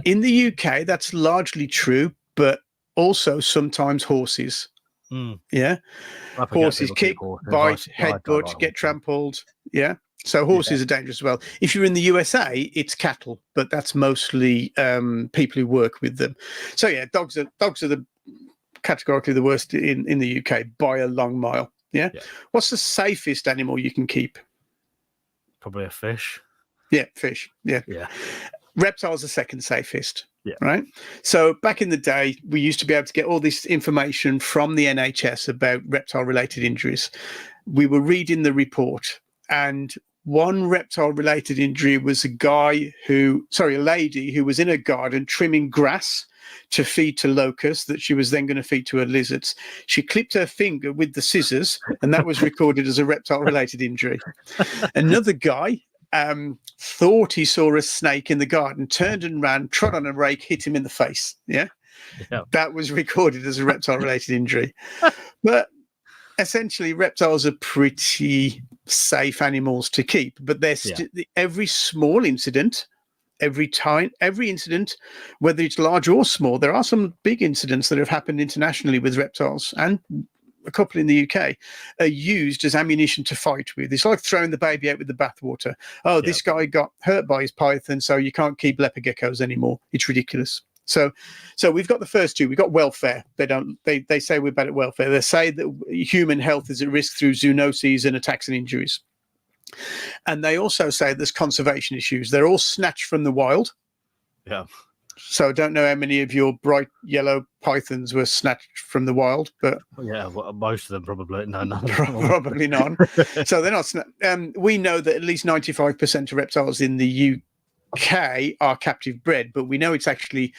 In the UK, that's largely true, but also sometimes horses. Yeah. Horses kick, bite, headbutt, get trampled. Yeah. So horses are dangerous as well. If you're in the USA, it's cattle, but that's mostly people who work with them. So yeah, dogs are the categorically the worst in the UK by a long mile. Yeah? What's the safest animal you can keep? Probably a fish. Yeah, fish. Yeah. Reptiles are second safest. Yeah. Right. So back in the day, we used to be able to get all this information from the NHS about reptile-related injuries. We were reading the report, and one reptile-related injury was a lady who was in a garden trimming grass to feed to locusts that she was then going to feed to her lizards. She clipped her finger with the scissors, and that was recorded as a reptile-related injury. Another guy thought he saw a snake in the garden, turned and ran, trod on a rake, hit him in the face. Yeah. That was recorded as a reptile-related injury. But essentially, reptiles are pretty safe animals to keep, but they're every small incident, every incident, whether it's large or small, there are some big incidents that have happened internationally with reptiles, and a couple in the UK, are used as ammunition to fight with. It's like throwing the baby out with the bathwater. Oh, this guy got hurt by his python, so you can't keep leopard geckos anymore. It's ridiculous. So we've got the first two. We've got welfare. They say we're bad at welfare. They say that human health is at risk through zoonoses and attacks and injuries. And they also say there's conservation issues. They're all snatched from the wild. Yeah. So I don't know how many of your bright yellow pythons were snatched from the wild, but most of them probably. No, none. Probably none. So they're not. We know that at least 95% of reptiles in the UK are captive bred, but we know it's actually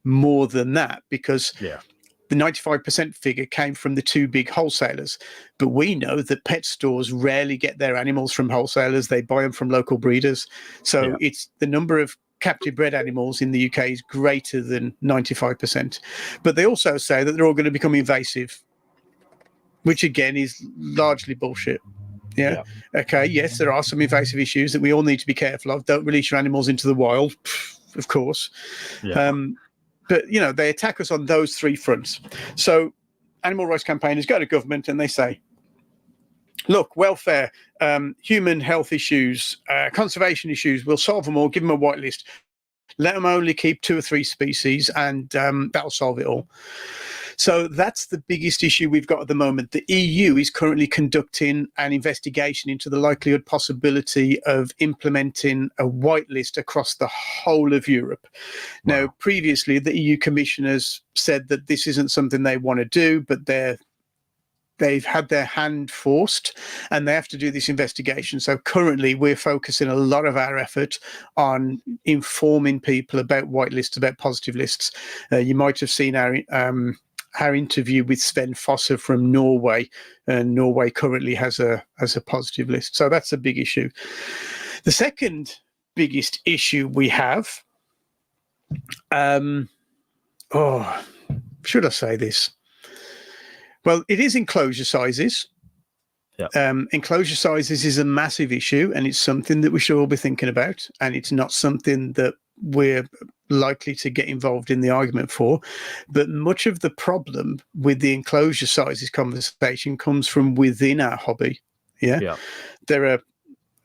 more than that, because the 95% figure came from the two big wholesalers. But we know that pet stores rarely get their animals from wholesalers. They buy them from local breeders. So it's the number of captive bred animals in the UK is greater than 95%. But they also say that they're all going to become invasive, which again is largely bullshit. Yeah. Okay. Yes, there are some invasive issues that we all need to be careful of. Don't release your animals into the wild, of course. But, they attack us on those three fronts. So animal rights campaigners go to government and they say, look, welfare, human health issues, conservation issues, we'll solve them all, give them a whitelist. Let them only keep 2 or 3 species, and that'll solve it all. So that's the biggest issue we've got at the moment. The EU is currently conducting an investigation into the likelihood possibility of implementing a whitelist across the whole of Europe. Wow. Now, previously, the EU commissioners said that this isn't something they want to do, but they've had their hand forced and they have to do this investigation. So currently we're focusing a lot of our effort on informing people about whitelists, about positive lists. You might have seen our interview with Sven Fosser from Norway, and Norway currently has a positive list. So that's a big issue. The second biggest issue we have, should I say this? Well, it is enclosure sizes. Yeah. Enclosure sizes is a massive issue, and it's something that we should all be thinking about. And it's not something that we're likely to get involved in the argument for. But much of the problem with the enclosure sizes conversation comes from within our hobby. Yeah. There are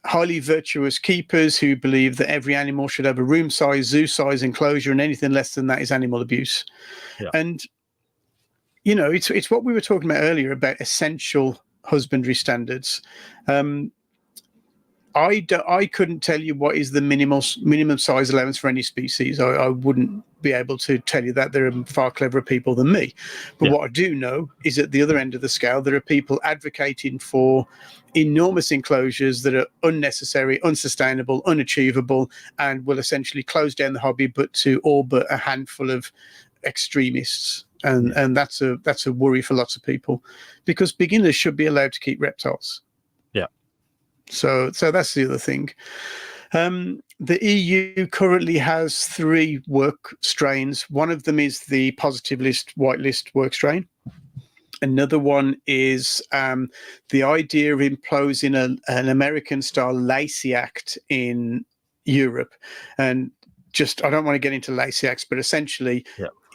highly virtuous keepers who believe that every animal should have a room size, zoo size enclosure, and anything less than that is animal abuse. Yeah. And you know, it's what we were talking about earlier about essential husbandry standards. I couldn't tell you what is the minimum size allowance for any species. I wouldn't be able to tell you that. There are far cleverer people than me. But what I do know is at the other end of the scale, there are people advocating for enormous enclosures that are unnecessary, unsustainable, unachievable, and will essentially close down the hobby, but to all but a handful of extremists. And that's a worry for lots of people, because beginners should be allowed to keep reptiles. Yeah. So that's the other thing. The EU currently has 3 work strains. One of them is the positive list, whitelist work strain. Another one is the idea of imposing an American-style Lacey Act in Europe. And I don't want to get into Lacey Acts, but essentially,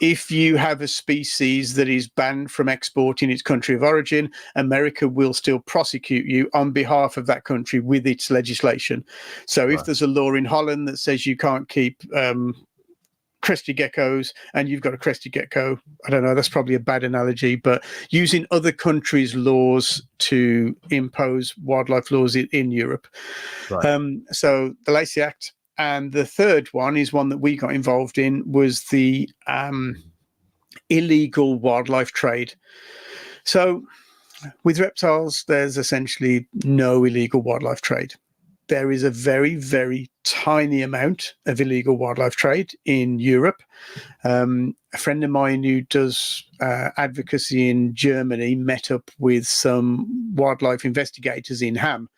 if you have a species that is banned from export in its country of origin, America will still prosecute you on behalf of that country with its legislation. So if there's a law in Holland that says you can't keep crested geckos and you've got a crested gecko, I don't know, that's probably a bad analogy, but using other countries' laws to impose wildlife laws in Europe. So the Lacey Act. And the third one is one that we got involved in, was the illegal wildlife trade. So with reptiles, there's essentially no illegal wildlife trade. There is a very, very tiny amount of illegal wildlife trade in Europe. A friend of mine who does advocacy in Germany met up with some wildlife investigators in Ham.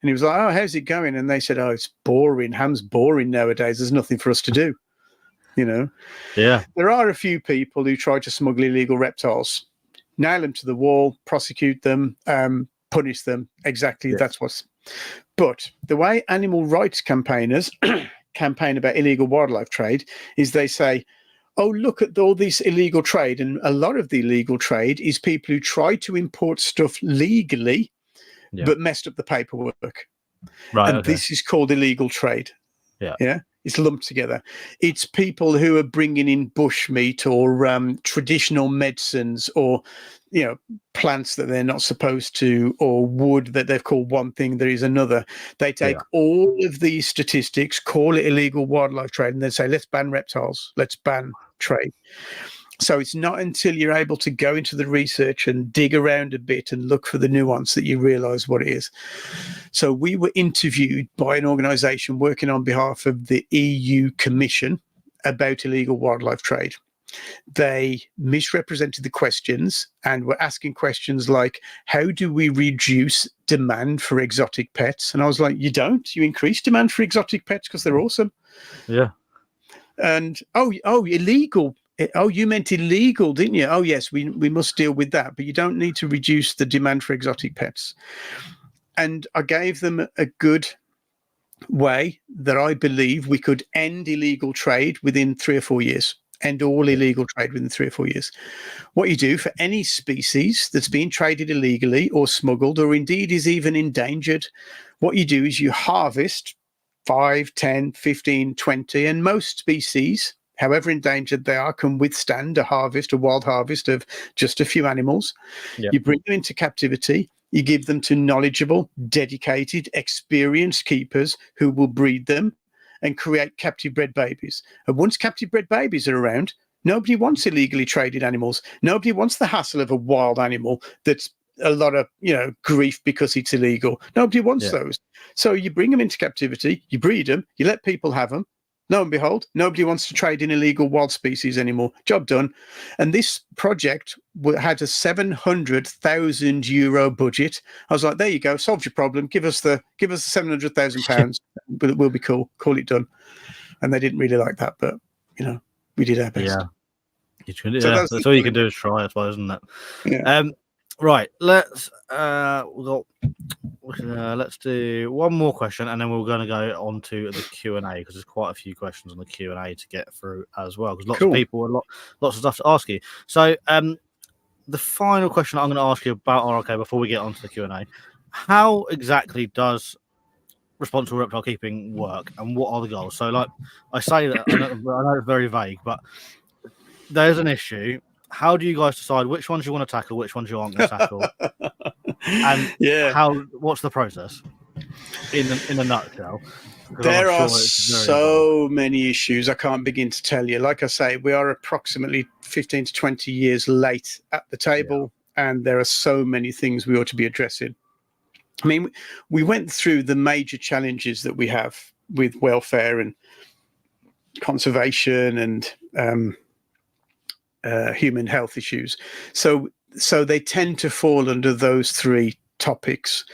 And he was like, "Oh, how's it going?" And they said, "Oh, it's boring. Ham's boring nowadays. There's nothing for us to do." You know? Yeah. There are a few people who try to smuggle illegal reptiles, nail them to the wall, prosecute them, punish them. Exactly. That's what's. But the way animal rights campaigners campaign about illegal wildlife trade is they say, "Oh, look at all this illegal trade." And a lot of the illegal trade is people who try to import stuff legally, but messed up the paperwork. And this is called illegal trade. Yeah. It's lumped together. It's people who are bringing in bushmeat or traditional medicines, or, you know, plants that they're not supposed to, or wood that they've called one thing, there is another. They take all of these statistics, call it illegal wildlife trade, and then say, let's ban reptiles, let's ban trade. So it's not until you're able to go into the research and dig around a bit and look for the nuance that you realize what it is. So we were interviewed by an organization working on behalf of the EU Commission about illegal wildlife trade. They misrepresented the questions and were asking questions like, how do we reduce demand for exotic pets? And I was like, you don't. You increase demand for exotic pets because they're awesome. Yeah. And, oh, illegal. Oh, you meant illegal, didn't you? Oh, yes, we must deal with that. But you don't need to reduce the demand for exotic pets. And I gave them a good way that I believe we could end illegal trade within 3 or 4 years. End all illegal trade within 3 or 4 years. What you do for any species that's being traded illegally or smuggled, or indeed is even endangered, what you do is you harvest 5, 10, 15, 20, and most species however endangered they are, can withstand a wild harvest of just a few animals. Yep. You bring them into captivity. You give them to knowledgeable, dedicated, experienced keepers who will breed them and create captive bred babies. And once captive bred babies are around, nobody wants illegally traded animals. Nobody wants the hassle of a wild animal that's a lot of grief because it's illegal. Nobody wants those. So you bring them into captivity, you breed them, you let people have them. Lo and behold, nobody wants to trade in illegal wild species anymore. Job done. And this project had a €700,000 budget. I was like, there you go, solved your problem. Give us the £700,000. We'll be cool. Call it done. And they didn't really like that, but we did our best. Yeah, that's all you can do is try, I suppose, isn't it? Yeah. Right. Let's do one more question, and then we're going to go on to the Q&A, because there's quite a few questions on the Q&A to get through as well, because lots of people, lots of stuff to ask you. So the final question I'm going to ask you about RK before we get on to the Q&A, how exactly does responsible reptile keeping work, and what are the goals? So, like I say that, I know it's very vague, but there's an issue. How do you guys decide which ones you want to tackle, which ones you aren't going to tackle? And what's the process in a nutshell? There are so many issues I can't begin to tell you. Like I say, we are approximately 15 to 20 years late at the table, and there are so many things we ought to be addressing. I mean, we went through the major challenges that we have with welfare and conservation and human health issues. So they tend to fall under those three topics.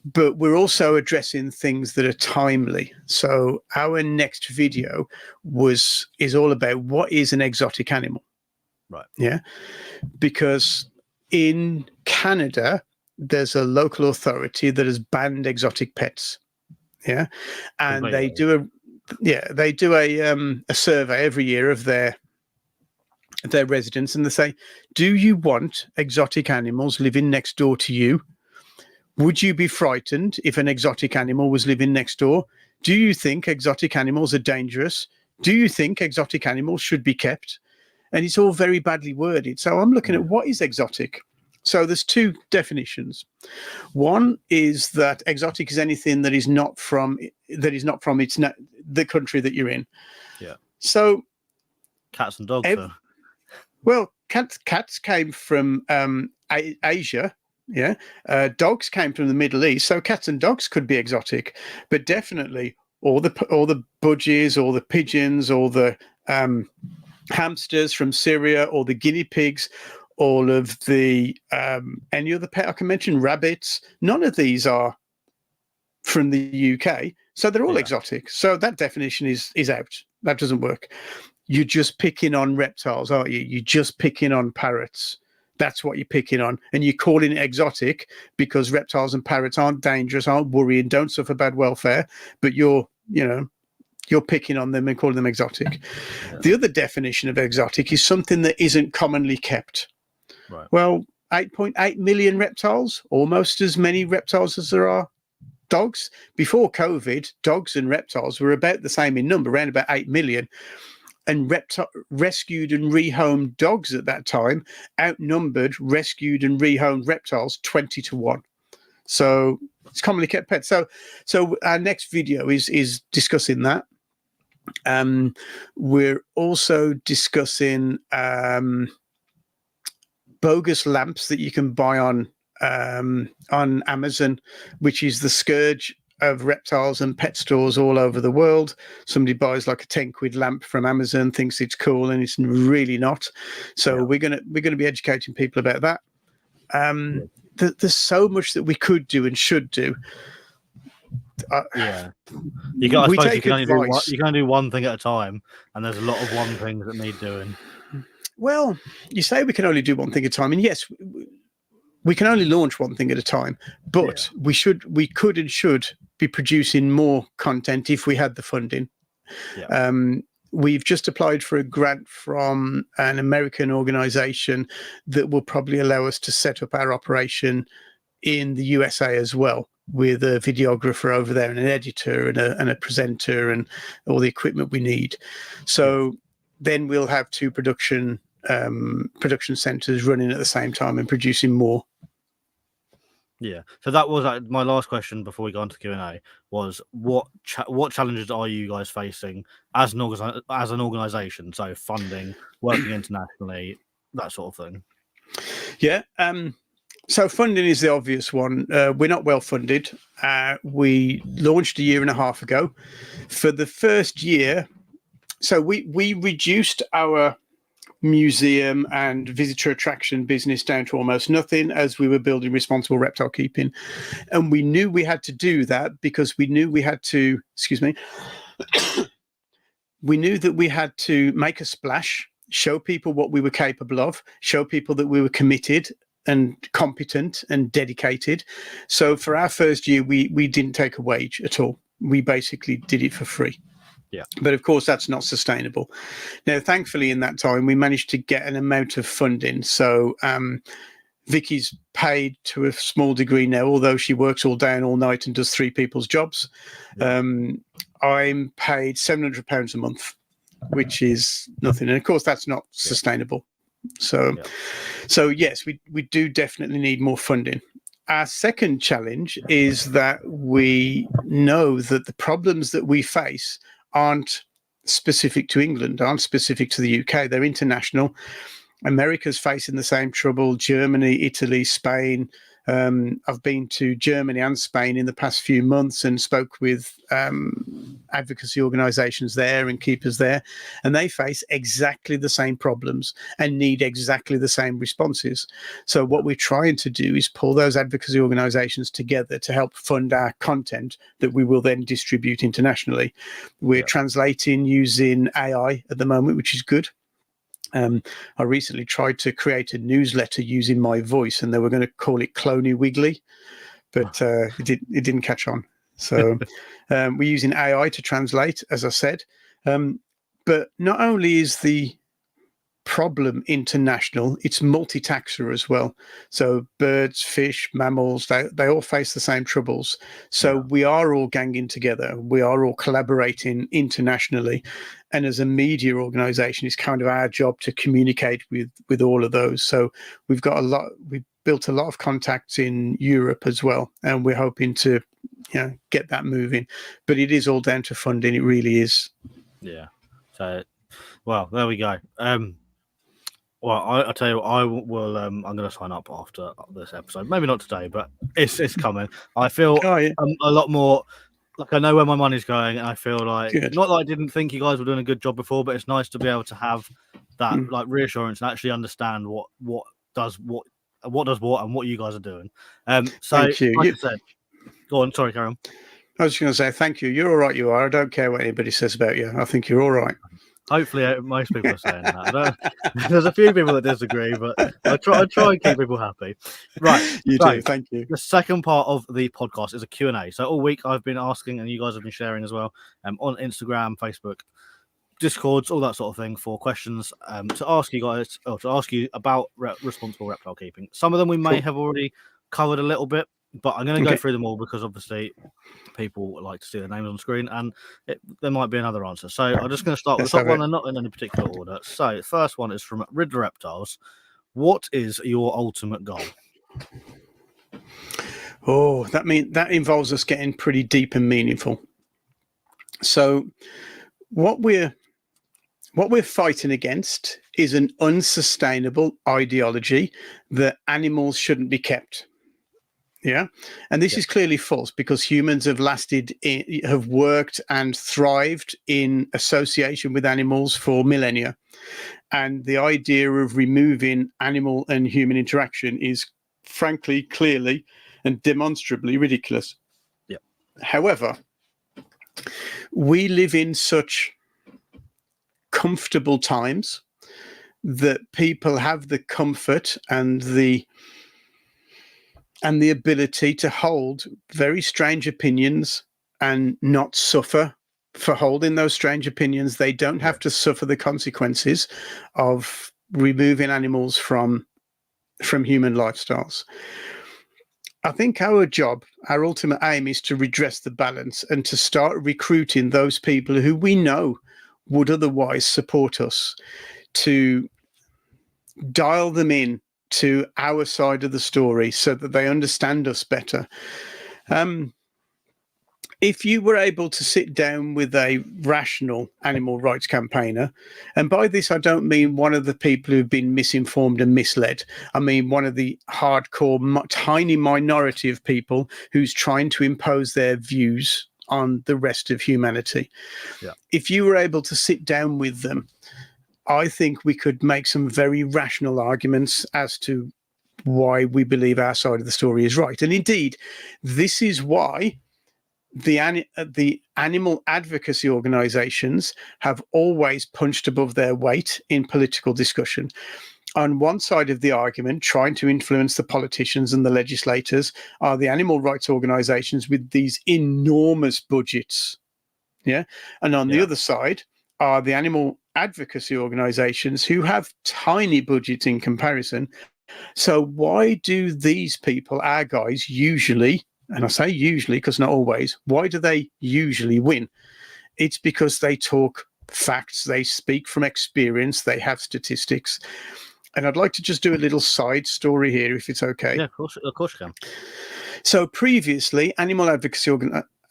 But we're also addressing things that are timely. So our next video is all about what is an exotic animal. Right. Yeah. Because in Canada, there's a local authority that has banned exotic pets. Yeah. And they do a survey every year of their residents, and they say, do you want exotic animals living next door to you? Would you be frightened if an exotic animal was living next door? Do you think exotic animals are dangerous? Do you think exotic animals should be kept? And it's all very badly worded. So I'm looking at what is exotic. So there's two definitions. One is that exotic is anything that is not from the country that you're in. Yeah. So cats and dogs. Well, cats came from Asia. Yeah. Dogs came from the Middle East. So cats and dogs could be exotic, but definitely all the budgies, all the pigeons, all the hamsters from Syria, all the guinea pigs, all of the any other pet I can mention, rabbits. None of these are from the UK, so they're all exotic. So that definition is out. That doesn't work. You're just picking on reptiles, aren't you? You're just picking on parrots. That's what you're picking on. And you're calling it exotic because reptiles and parrots aren't dangerous, aren't worrying, don't suffer bad welfare, but you're picking on them and calling them exotic. Yeah. The other definition of exotic is something that isn't commonly kept. Right. Well, 8.8 million reptiles, almost as many reptiles as there are dogs. Before COVID, dogs and reptiles were about the same in number, around about 8 million. And rescued and rehomed dogs at that time outnumbered rescued and rehomed reptiles 20-1. So it's commonly kept pets. So our next video is discussing that. We're also discussing bogus lamps that you can buy on Amazon, which is the scourge of reptiles and pet stores all over the world. Somebody buys like a 10 quid lamp from Amazon, thinks it's cool, and it's really not. So we're gonna be educating people about that. There's so much that we could do and should do. You can only do one thing at a time, and there's a lot of one things that need doing. Well, you say we can only do one thing at a time, and yes, we can only launch one thing at a time, but we could and should be producing more content if we had the funding. Yeah. We've just applied for a grant from an American organization that will probably allow us to set up our operation in the USA as well, with a videographer over there and an editor and a presenter and all the equipment we need. So then we'll have two production centers running at the same time and producing more. Yeah. So that was my last question before we go on to Q&A was what challenges are you guys facing as an organization? So funding, working internationally, that sort of thing. Yeah. So funding is the obvious one. We're not well funded. We launched 1.5 years ago. For the first year, so we reduced our museum and visitor attraction business down to almost nothing as we were building responsible reptile keeping. And we knew we had to do that because we knew we had to, we knew that we had to make a splash, show people what we were capable of, show people that we were committed and competent and dedicated. So for our first year, we didn't take a wage at all. We basically did it for free. Yeah. But of course, that's not sustainable. Now, thankfully, in that time, we managed to get an amount of funding. So Vicky's paid to a small degree now, although she works all day and all night and does 3 people's jobs. Yeah. I'm paid £700 a month, which is nothing. And of course, that's not sustainable. So yes, we do definitely need more funding. Our second challenge is that we know that the problems that we face aren't specific to England, aren't specific to the UK. They're international. America's facing the same trouble. Germany, Italy, Spain. I've been to Germany and Spain in the past few months and spoke with advocacy organisations there and keepers there, and they face exactly the same problems and need exactly the same responses. So what we're trying to do is pull those advocacy organisations together to help fund our content that we will then distribute internationally. We're translating using AI at the moment, which is good. I recently tried to create a newsletter using my voice, and they were going to call it Cloney Wiggly, but it didn't catch on. So we're using AI to translate, as I said. But not only is the problem international, it's multi-taxa as well. So birds, fish, mammals, they all face the same troubles. So we are all ganging together. We are all collaborating internationally. And as a media organization, it's kind of our job to communicate with all of those. So we've built a lot of contacts in Europe as well. And we're hoping to get that moving. But it is all down to funding. It really is. Yeah. So, well, there we go. Well, I tell you what, I will. I'm going to sign up after this episode. Maybe not today, but it's coming. I feel a lot more like I know where my money's going, and I feel like not that I didn't think you guys were doing a good job before, but it's nice to be able to have that like reassurance and actually understand what does what and what you guys are doing. So, thank you. Like I said, go on. Sorry, Karen. I was just going to say thank you. You're all right. You are. I don't care what anybody says about you. I think you're all right. Hopefully, most people are saying that. There's a few people that disagree, but I try and keep people happy. Right, you do. Thank you. The second part of the podcast is a Q&A. So all week I've been asking, and you guys have been sharing as well, on Instagram, Facebook, Discords, all that sort of thing for questions to ask you guys, or to ask you about responsible reptile keeping. Some of them we may have already covered a little bit, but I'm going to go through them all because obviously people like to see their names on screen, and there might be another answer. So I'm just going to start with the top one and not in any particular order. So the first one is from Riddler Reptiles. What is your ultimate goal? Oh, that involves us getting pretty deep and meaningful. So what we're fighting against is an unsustainable ideology that animals shouldn't be kept. Yeah. And this is clearly false because humans have have worked and thrived in association with animals for millennia. And the idea of removing animal and human interaction is frankly, clearly and demonstrably ridiculous. Yeah. However, we live in such comfortable times that people have the comfort and the ability to hold very strange opinions and not suffer for holding those strange opinions. They don't have to suffer the consequences of removing animals from human lifestyles. I think our job, our ultimate aim is to redress the balance and to start recruiting those people who we know would otherwise support us, to dial them in to our side of the story so that they understand us better. If you were able to sit down with a rational animal rights campaigner, and by this I don't mean one of the people who've been misinformed and misled, I mean one of the hardcore, tiny minority of people who's trying to impose their views on the rest of humanity. Yeah. If you were able to sit down with them, I think we could make some very rational arguments as to why we believe our side of the story is right. And indeed, this is why the animal advocacy organizations have always punched above their weight in political discussion. On one side of the argument, trying to influence the politicians and the legislators, are the animal rights organizations with these enormous budgets. Yeah. And on the other side are the animal advocacy organizations who have tiny budgets in comparison. So why do these people, our guys, usually, and I say usually because not always, why do they usually win? It's because they talk facts, they speak from experience, they have statistics. And I'd like to just do a little side story here, if it's okay. Yeah, of course you can. So previously, animal advocacy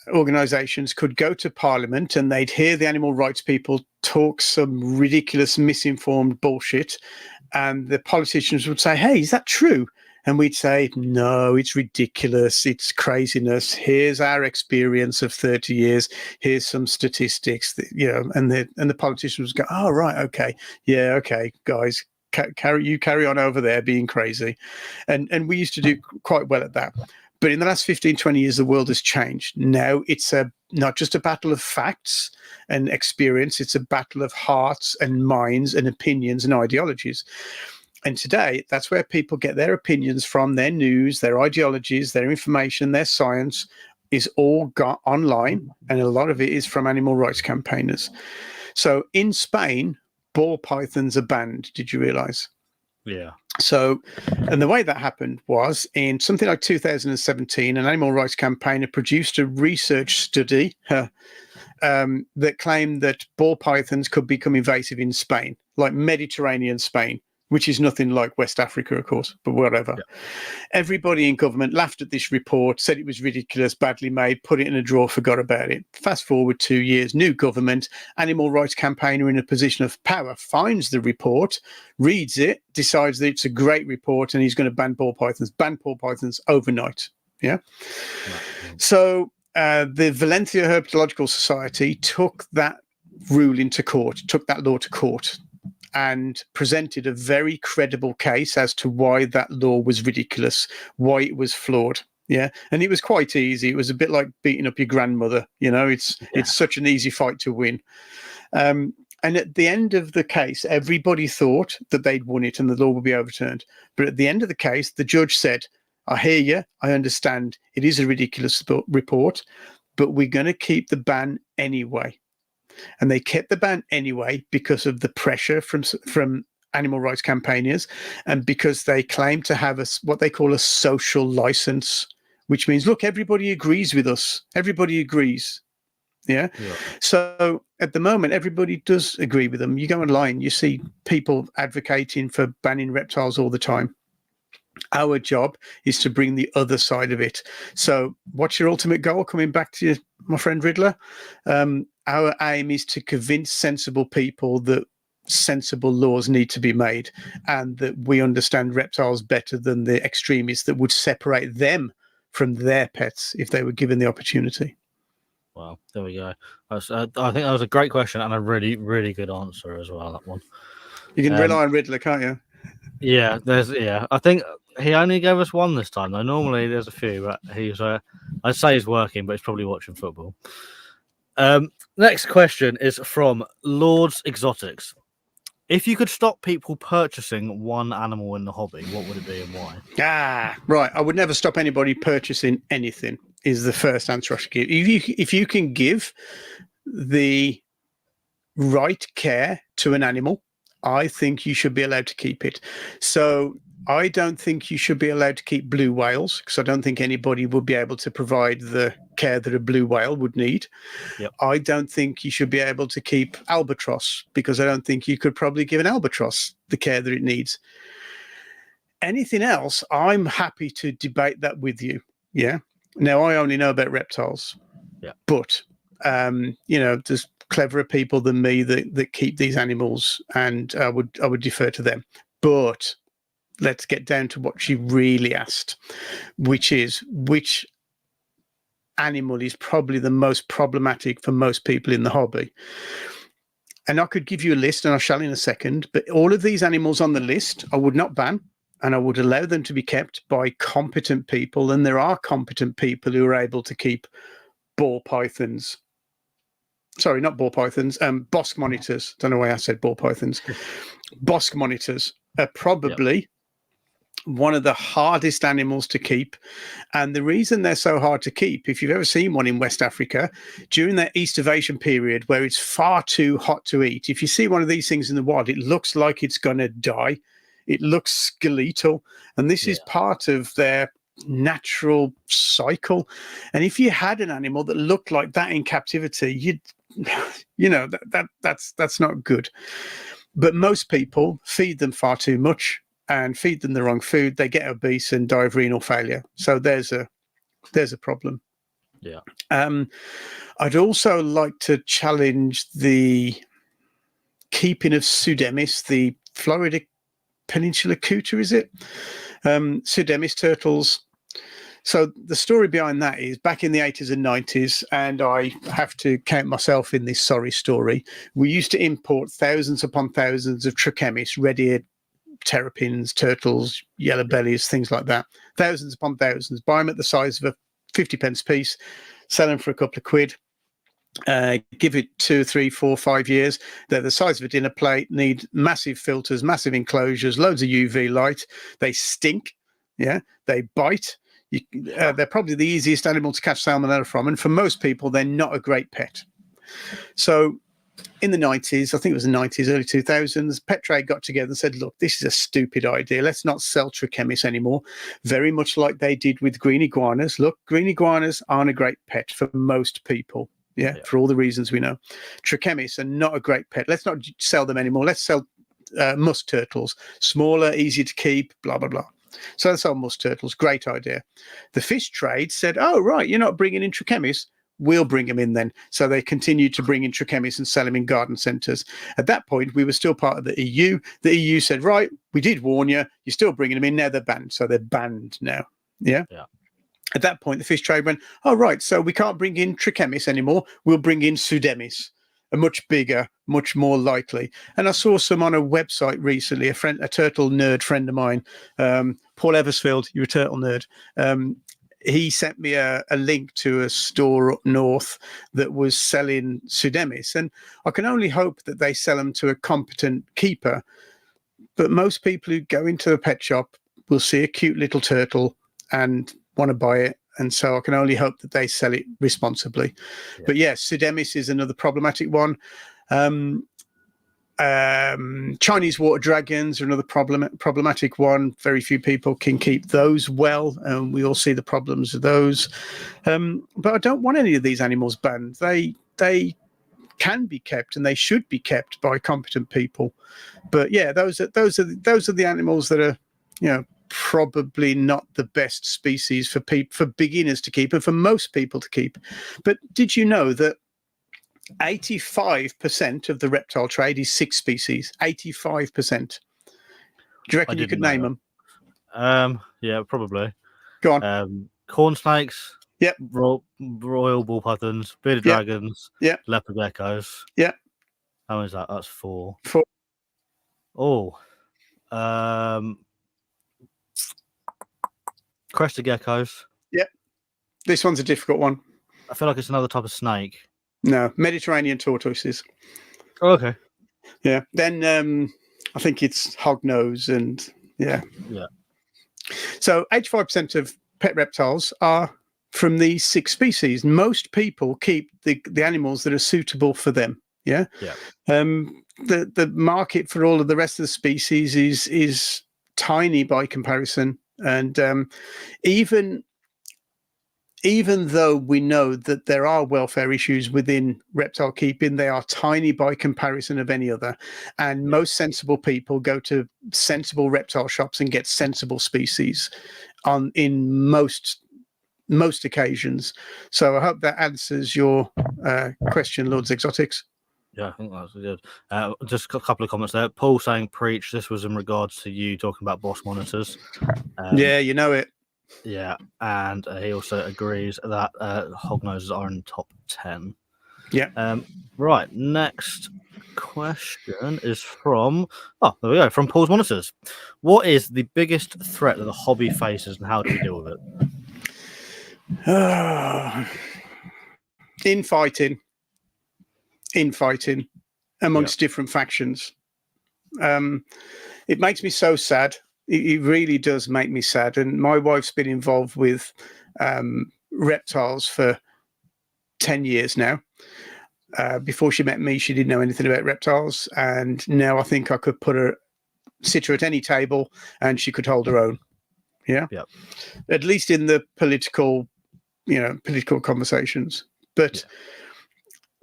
organizations could go to Parliament and they'd hear the animal rights people talk some ridiculous, misinformed bullshit. And the politicians would say, hey, is that true? And we'd say, no, it's ridiculous. It's craziness. Here's our experience of 30 years. Here's some statistics, and the politicians would go, oh, right. Okay. Yeah. Okay, guys, carry on over there being crazy. And we used to do quite well at that. But in the last 15, 20 years, the world has changed. Now it's not just a battle of facts and experience. It's a battle of hearts and minds and opinions and ideologies. And today, that's where people get their opinions from, their news, their ideologies, their information, their science is all got online. And a lot of it is from animal rights campaigners. So in Spain, ball pythons are banned. Did you realize? Yeah. So, and the way that happened was in something like 2017, an animal rights campaigner produced a research study that claimed that ball pythons could become invasive in Spain, like Mediterranean Spain, which is nothing like West Africa, of course, but whatever. Yeah. Everybody in government laughed at this report, said it was ridiculous, badly made, put it in a drawer, forgot about it. Fast forward 2 years, new government, animal rights campaigner in a position of power finds the report, reads it, decides that it's a great report, and he's going to ban ball pythons overnight. Yeah. Mm-hmm. So the Valencia Herpetological Society took that rule into court, took that law to court, and presented a very credible case as to why that law was ridiculous, why it was flawed. Yeah. And it was quite easy. It was a bit like beating up your grandmother. It's such an easy fight to win. And at the end of the case, everybody thought that they'd won it and the law would be overturned. But at the end of the case, the judge said, I hear you. I understand. It is a ridiculous report, but we're going to keep the ban anyway. And they kept the ban anyway because of the pressure from animal rights campaigners, and because they claim to have what they call a social license, which means, look, everybody agrees with us. Everybody agrees. Yeah. So at the moment, everybody does agree with them. You go online, you see people advocating for banning reptiles all the time. Our job is to bring the other side of it. So what's your ultimate goal? Coming back to you, my friend Riddler, our aim is to convince sensible people that sensible laws need to be made and that we understand reptiles better than the extremists that would separate them from their pets if they were given the opportunity. Well, there we go. I think that was a great question and a really, really good answer as well, that one. You can rely on Riddler, can't you? Yeah, I think he only gave us one this time, though. Normally there's a few, but I'd say he's working, but he's probably watching football. Next question is from Lord's Exotics. If you could stop people purchasing one animal in the hobby, what would it be and why? Right. I would never stop anybody purchasing anything, is the first answer I should give. If you can give the right care to an animal, I think you should be allowed to keep it. So I don't think you should be allowed to keep blue whales because I don't think anybody would be able to provide the care that a blue whale would need. Yep. I don't think you should be able to keep albatross because I don't think you could probably give an albatross the care that it needs. Anything else, I'm happy to debate that with you. Yeah. Now, I only know about reptiles. Yeah. But, there's cleverer people than me that keep these animals, and I would defer to them. But let's get down to what she really asked, which is which animal is probably the most problematic for most people in the hobby. And I could give you a list, and I shall in a second, but all of these animals on the list, I would not ban, and I would allow them to be kept by competent people. And there are competent people who are able to keep ball pythons. Sorry, not ball pythons, bosque monitors. Don't know why I said ball pythons. Bosque monitors are probably one of the hardest animals to keep. And the reason they're so hard to keep, if you've ever seen one in West Africa, during that Eastivation period where it's far too hot to eat, if you see one of these things in the wild, it looks like it's going to die. It looks skeletal. And this is part of their natural cycle. And if you had an animal that looked like that in captivity, that's not good. But most people feed them far too much and feed them the wrong food. They get obese and die of renal failure. So there's a problem. Yeah. I'd also like to challenge the keeping of Pseudemis, the Florida Peninsula cooter, is it? Pseudemis turtles. So the story behind that is back in the 80s and 90s, and I have to count myself in this sorry story, we used to import thousands upon thousands of Trichemis, red-eared terrapins, turtles, yellow bellies, things like that. Thousands upon thousands. Buy them at the size of a 50 pence piece, sell them for a couple of quid. Give it 2, 3, 4, 5 years. They're the size of a dinner plate, need massive filters, massive enclosures, loads of UV light. They stink. Yeah, they bite. They're probably the easiest animal to catch salmonella from. And for most people, they're not a great pet. So in the 90s, I think it was the 90s, early 2000s, Pet Trade got together and said, look, this is a stupid idea. Let's not sell Trichemis anymore. Very much like they did with green iguanas. Look, green iguanas aren't a great pet for most people. Yeah, for all the reasons we know. Trichemis are not a great pet. Let's not sell them anymore. Let's sell musk turtles. Smaller, easy to keep, blah, blah, blah. So let's sell musk turtles. Great idea. The fish trade said, oh, right, you're not bringing in Trichemis. We'll bring them in then. So they continued to bring in Trichemis and sell them in garden centres. At that point, we were still part of the EU. The EU said, right, we did warn you. You're still bringing them in. Now they're banned. So they're banned now. Yeah. At that point, the fish trade went, oh, right, so we can't bring in Trichemis anymore. We'll bring in Pseudemis, a much bigger, much more likely. And I saw some on a website recently, a turtle nerd friend of mine, Paul Eversfield, you're a turtle nerd. He sent me a link to a store up north that was selling Pseudemis. And I can only hope that they sell them to a competent keeper. But most people who go into a pet shop will see a cute little turtle and want to buy it. And so I can only hope that they sell it responsibly. Yeah. But yes, Pseudemis is another problematic one. Chinese water dragons are another problematic one. Very few people can keep those well, and we all see the problems of those. But I don't want any of these animals banned. They can be kept, and they should be kept by competent people. But yeah, those are the animals that are, probably not the best species for beginners to keep and for most people to keep. But did you know that 85% of the reptile trade is 6 species? 85%. Do you reckon you could name them? Yeah, probably. Go on. Corn snakes. Yep. Royal ball pythons, bearded dragons. Yeah. Leopard geckos. Yeah. How many is that? That's 4. 4. Oh. Crested geckos. Yep. This one's a difficult one. I feel like it's another type of snake. No, Mediterranean tortoises. Oh, okay. Yeah. Then I think it's hognose and yeah. So 85% of pet reptiles are from these 6 species. Most people keep the animals that are suitable for them. Yeah. The market for all of the rest of the species is tiny by comparison. And even though we know that there are welfare issues within reptile keeping, they are tiny by comparison of any other. And most sensible people go to sensible reptile shops and get sensible species in most occasions. So I hope that answers your question, Lords Exotics. Yeah, I think that's good. Just a couple of comments there. Paul saying, preach. This was in regards to you talking about boss monitors. Yeah, you know it. Yeah, and he also agrees that hognoses are in the top 10. Yeah. Right, next question is from, there we go, from Paul's Monitors. What is the biggest threat that the hobby faces and how do we deal with it? Infighting amongst different factions. It makes me so sad. It really does make me sad. And my wife's been involved with reptiles for 10 years now. Before she met me, she didn't know anything about reptiles. And now I think I could sit her at any table and she could hold her own. Yeah. Yep. At least in the political conversations. But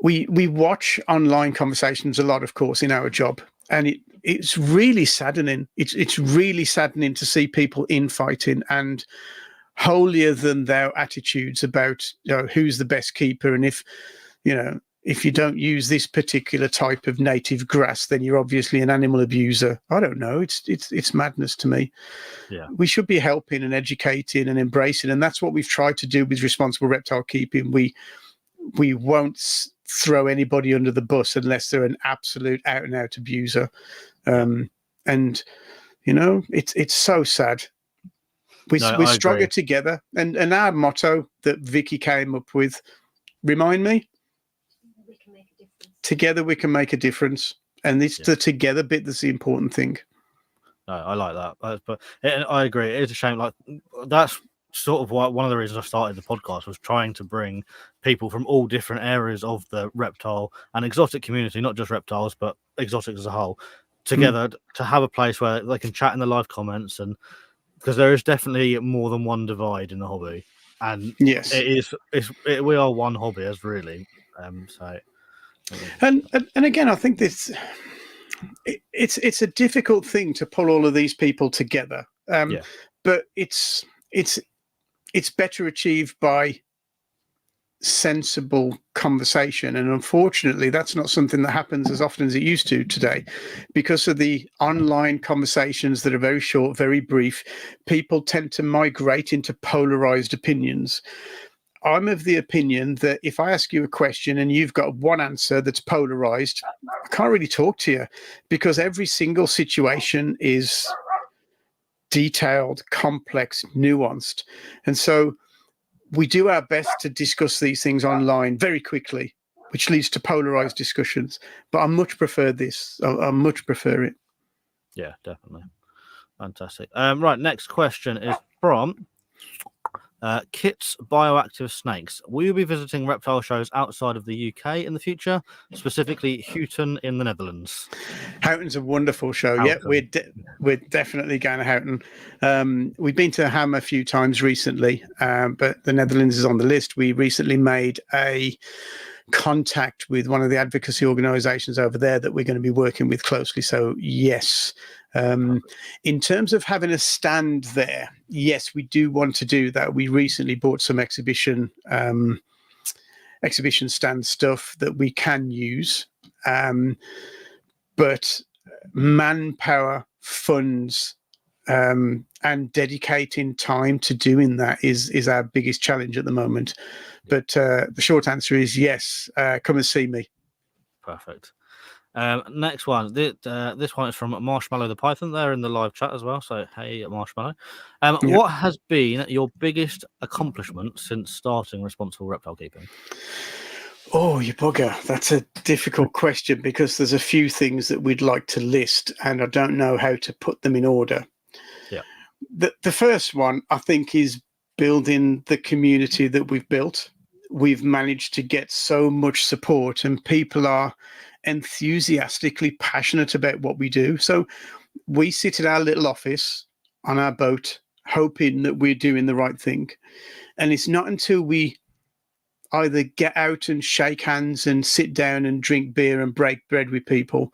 we watch online conversations a lot, of course, in our job. And it's really saddening. It's really saddening to see people infighting and holier than thou attitudes about who's the best keeper, and if you don't use this particular type of native grass, then you're obviously an animal abuser. I don't know. It's madness to me. Yeah. We should be helping and educating and embracing, and that's what we've tried to do with responsible reptile keeping. We won't throw anybody under the bus unless they're an absolute out and out abuser. And it's so sad. We're stronger together. And our motto that Vicky came up with, remind me? We can make a difference. Together we can make a difference. And it's the together bit that's the important thing. No, I like that. But I agree. It is a shame. Like, that's sort of one of the reasons I started the podcast, was trying to bring people from all different areas of the reptile and exotic community, not just reptiles, but exotics as a whole, together to have a place where they can chat in the live comments. And because there is definitely more than one divide in the hobby, and we are one hobby as really. And again, I think it's a difficult thing to pull all of these people together. But it's better achieved by sensible conversation. And unfortunately, that's not something that happens as often as it used to today. Because of the online conversations that are very short, very brief, people tend to migrate into polarized opinions. I'm of the opinion that if I ask you a question and you've got one answer that's polarized, I can't really talk to you, because every single situation is detailed, complex, nuanced. And so we do our best to discuss these things online very quickly, which leads to polarized discussions. But I much prefer this. I much prefer it. Yeah, definitely. Fantastic. Right, next question is from Kit's Bioactive Snakes. Will you be visiting reptile shows outside of the UK in the future, specifically Houghton in the Netherlands? Houghton's a wonderful show. Houghton. Yeah, we're definitely going to Houghton. We've been to Ham a few times recently, but the Netherlands is on the list. We recently made a contact with one of the advocacy organisations over there that we're going to be working with closely. So yes. In terms of having a stand there, yes, we do want to do that. We recently bought some exhibition stand stuff that we can use, but manpower, funds, and dedicating time to doing that is our biggest challenge at the moment. But the short answer is yes. Come and see me. Perfect. Next one. This one is from Marshmallow the Python. They're in the live chat as well. So hey, Marshmallow. What has been your biggest accomplishment since starting responsible reptile keeping? Oh, you bugger. That's a difficult question, because there's a few things that we'd like to list and I don't know how to put them in order. Yeah. The first one, I think, is building the community that we've built. We've managed to get so much support and people are enthusiastically passionate about what we do. So we sit in our little office on our boat, hoping that we're doing the right thing. And it's not until we either get out and shake hands and sit down and drink beer and break bread with people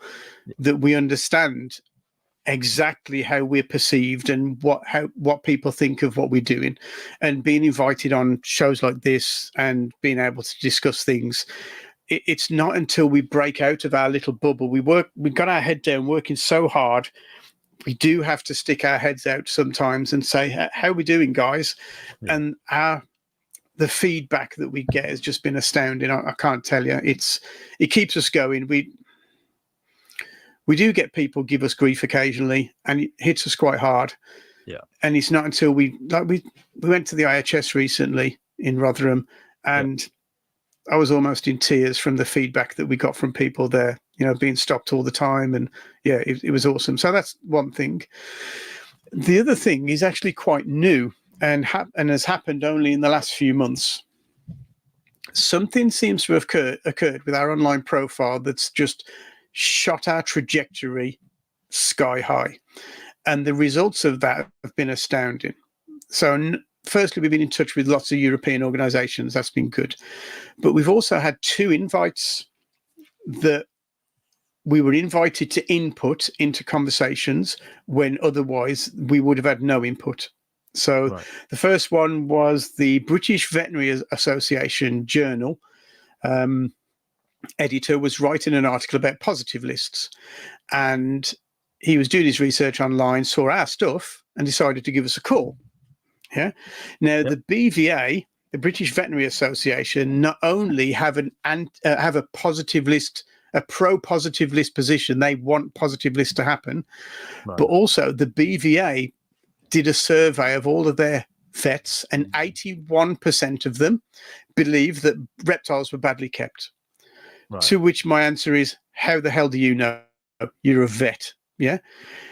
that we understand exactly how we're perceived and what people think of what we're doing. And being invited on shows like this and being able to discuss things, it's not until we break out of our little bubble. We've got our head down working so hard. We do have to stick our heads out sometimes and say, how are we doing, guys? Yeah. And the feedback that we get has just been astounding. I can't tell you. It keeps us going. We do get people give us grief occasionally, and it hits us quite hard. Yeah. And it's not until we went to the IHS recently in Rotherham, and I was almost in tears from the feedback that we got from people there, being stopped all the time. And yeah, it was awesome. So that's one thing. The other thing is actually quite new and has happened only in the last few months. Something seems to have occurred with our online profile that's just shot our trajectory sky high. And the results of that have been astounding. So firstly, we've been in touch with lots of European organizations. That's been good. But we've also had 2 invites that we were invited to input into conversations when otherwise we would have had no input. So the first one was the British Veterinary Association Journal. Editor was writing an article about positive lists, and he was doing his research online, saw our stuff, and decided to give us a call. Yeah. Now the BVA, the British Veterinary Association, not only have a positive list, a pro-positive list position, they want positive lists to happen, but also the BVA did a survey of all of their vets, and 81% of them believe that reptiles were badly kept. To which my answer is, how the hell do you know? You're a vet. Yeah.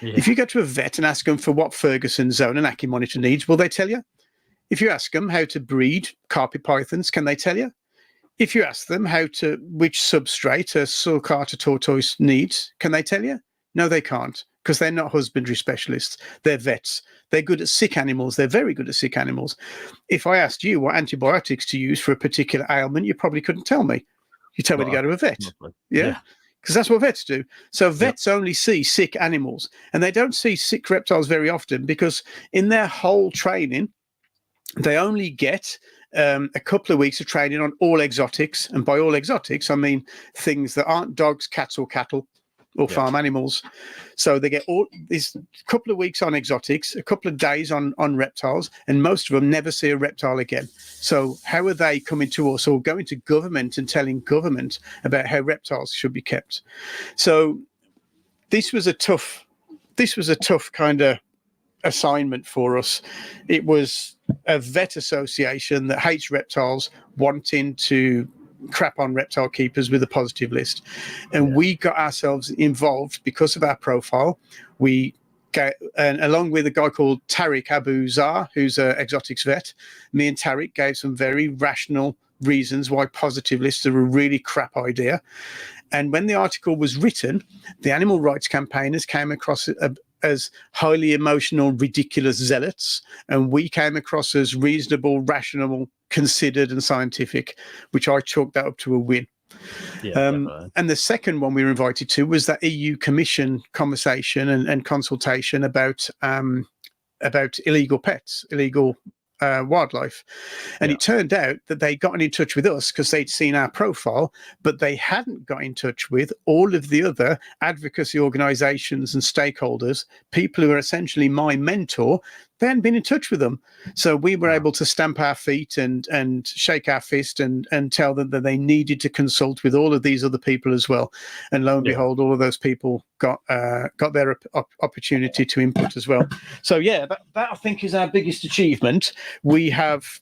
If you go to a vet and ask them for what Ferguson zone and Ackie monitor needs, will they tell you? If you ask them how to breed carpet pythons, can they tell you? If you ask them which substrate a sulcata tortoise needs, can they tell you? No, they can't, because they're not husbandry specialists. They're vets. They're good at sick animals. They're very good at sick animals. If I asked you what antibiotics to use for a particular ailment, you probably couldn't tell me. You tell me to go to a vet. Yeah. Because that's what vets do. So vets only see sick animals, and they don't see sick reptiles very often, because in their whole training, they only get a couple of weeks of training on all exotics. And by all exotics, I mean things that aren't dogs, cats, or cattle, or farm animals. So they get all this couple of weeks on exotics, a couple of days on reptiles, and most of them never see a reptile again. So how are they coming to us or going to government and telling government about how reptiles should be kept? So this was a tough kind of assignment for us. It was a vet association that hates reptiles wanting to crap on reptile keepers with a positive list, and we got ourselves involved because of our profile. We and along with a guy called Tariq Abu Zar, who's an exotics vet, me and Tariq gave some very rational reasons why positive lists are a really crap idea. And when the article was written, the animal rights campaigners came across as highly emotional, ridiculous zealots, and we came across as reasonable, rational, considered, and scientific, which I chalked that up to a win. And the second one we were invited to was that EU Commission conversation and consultation about illegal pets, illegal wildlife. And it turned out that they'd gotten in touch with us because they'd seen our profile, but they hadn't got in touch with all of the other advocacy organizations and stakeholders, people who are essentially my mentor. They hadn't been in touch with them. So we were able to stamp our feet and shake our fist and tell them that they needed to consult with all of these other people as well. And lo and behold, all of those people got their opportunity to input as well. So yeah, that I think is our biggest achievement. We have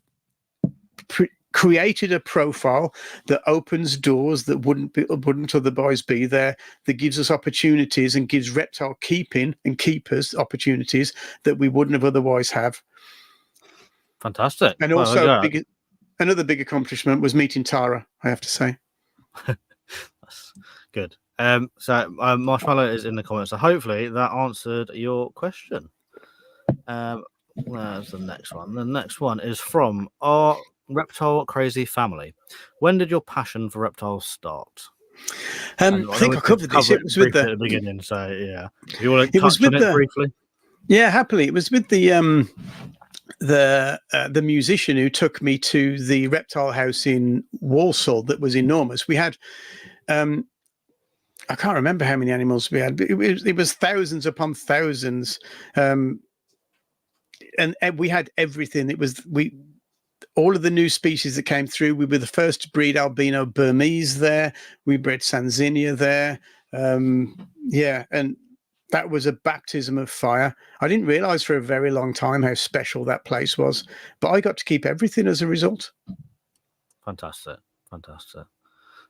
created a profile that opens doors that wouldn't otherwise be there, that gives us opportunities and gives reptile keeping and keepers opportunities that we wouldn't have otherwise have. Fantastic. And also another big accomplishment was meeting Tara, I have to say. That's good. So Marshmallow is in the comments, so hopefully that answered your question. Where's the next one? The next one is from our Reptile Crazy family. When did your passion for reptiles start? I think I covered this. It was with at the beginning, so yeah. If you want to it was touch on with it briefly. Yeah, happily. It was with the musician who took me to the reptile house in Walsall that was enormous. We had I can't remember how many animals we had, but it was thousands upon thousands. And we had everything. It was all of the new species that came through. We were the first to breed albino Burmese there. We bred Sanzinia there. Yeah, and that was a baptism of fire. I didn't realize for a very long time how special that place was, but I got to keep everything as a result. Fantastic.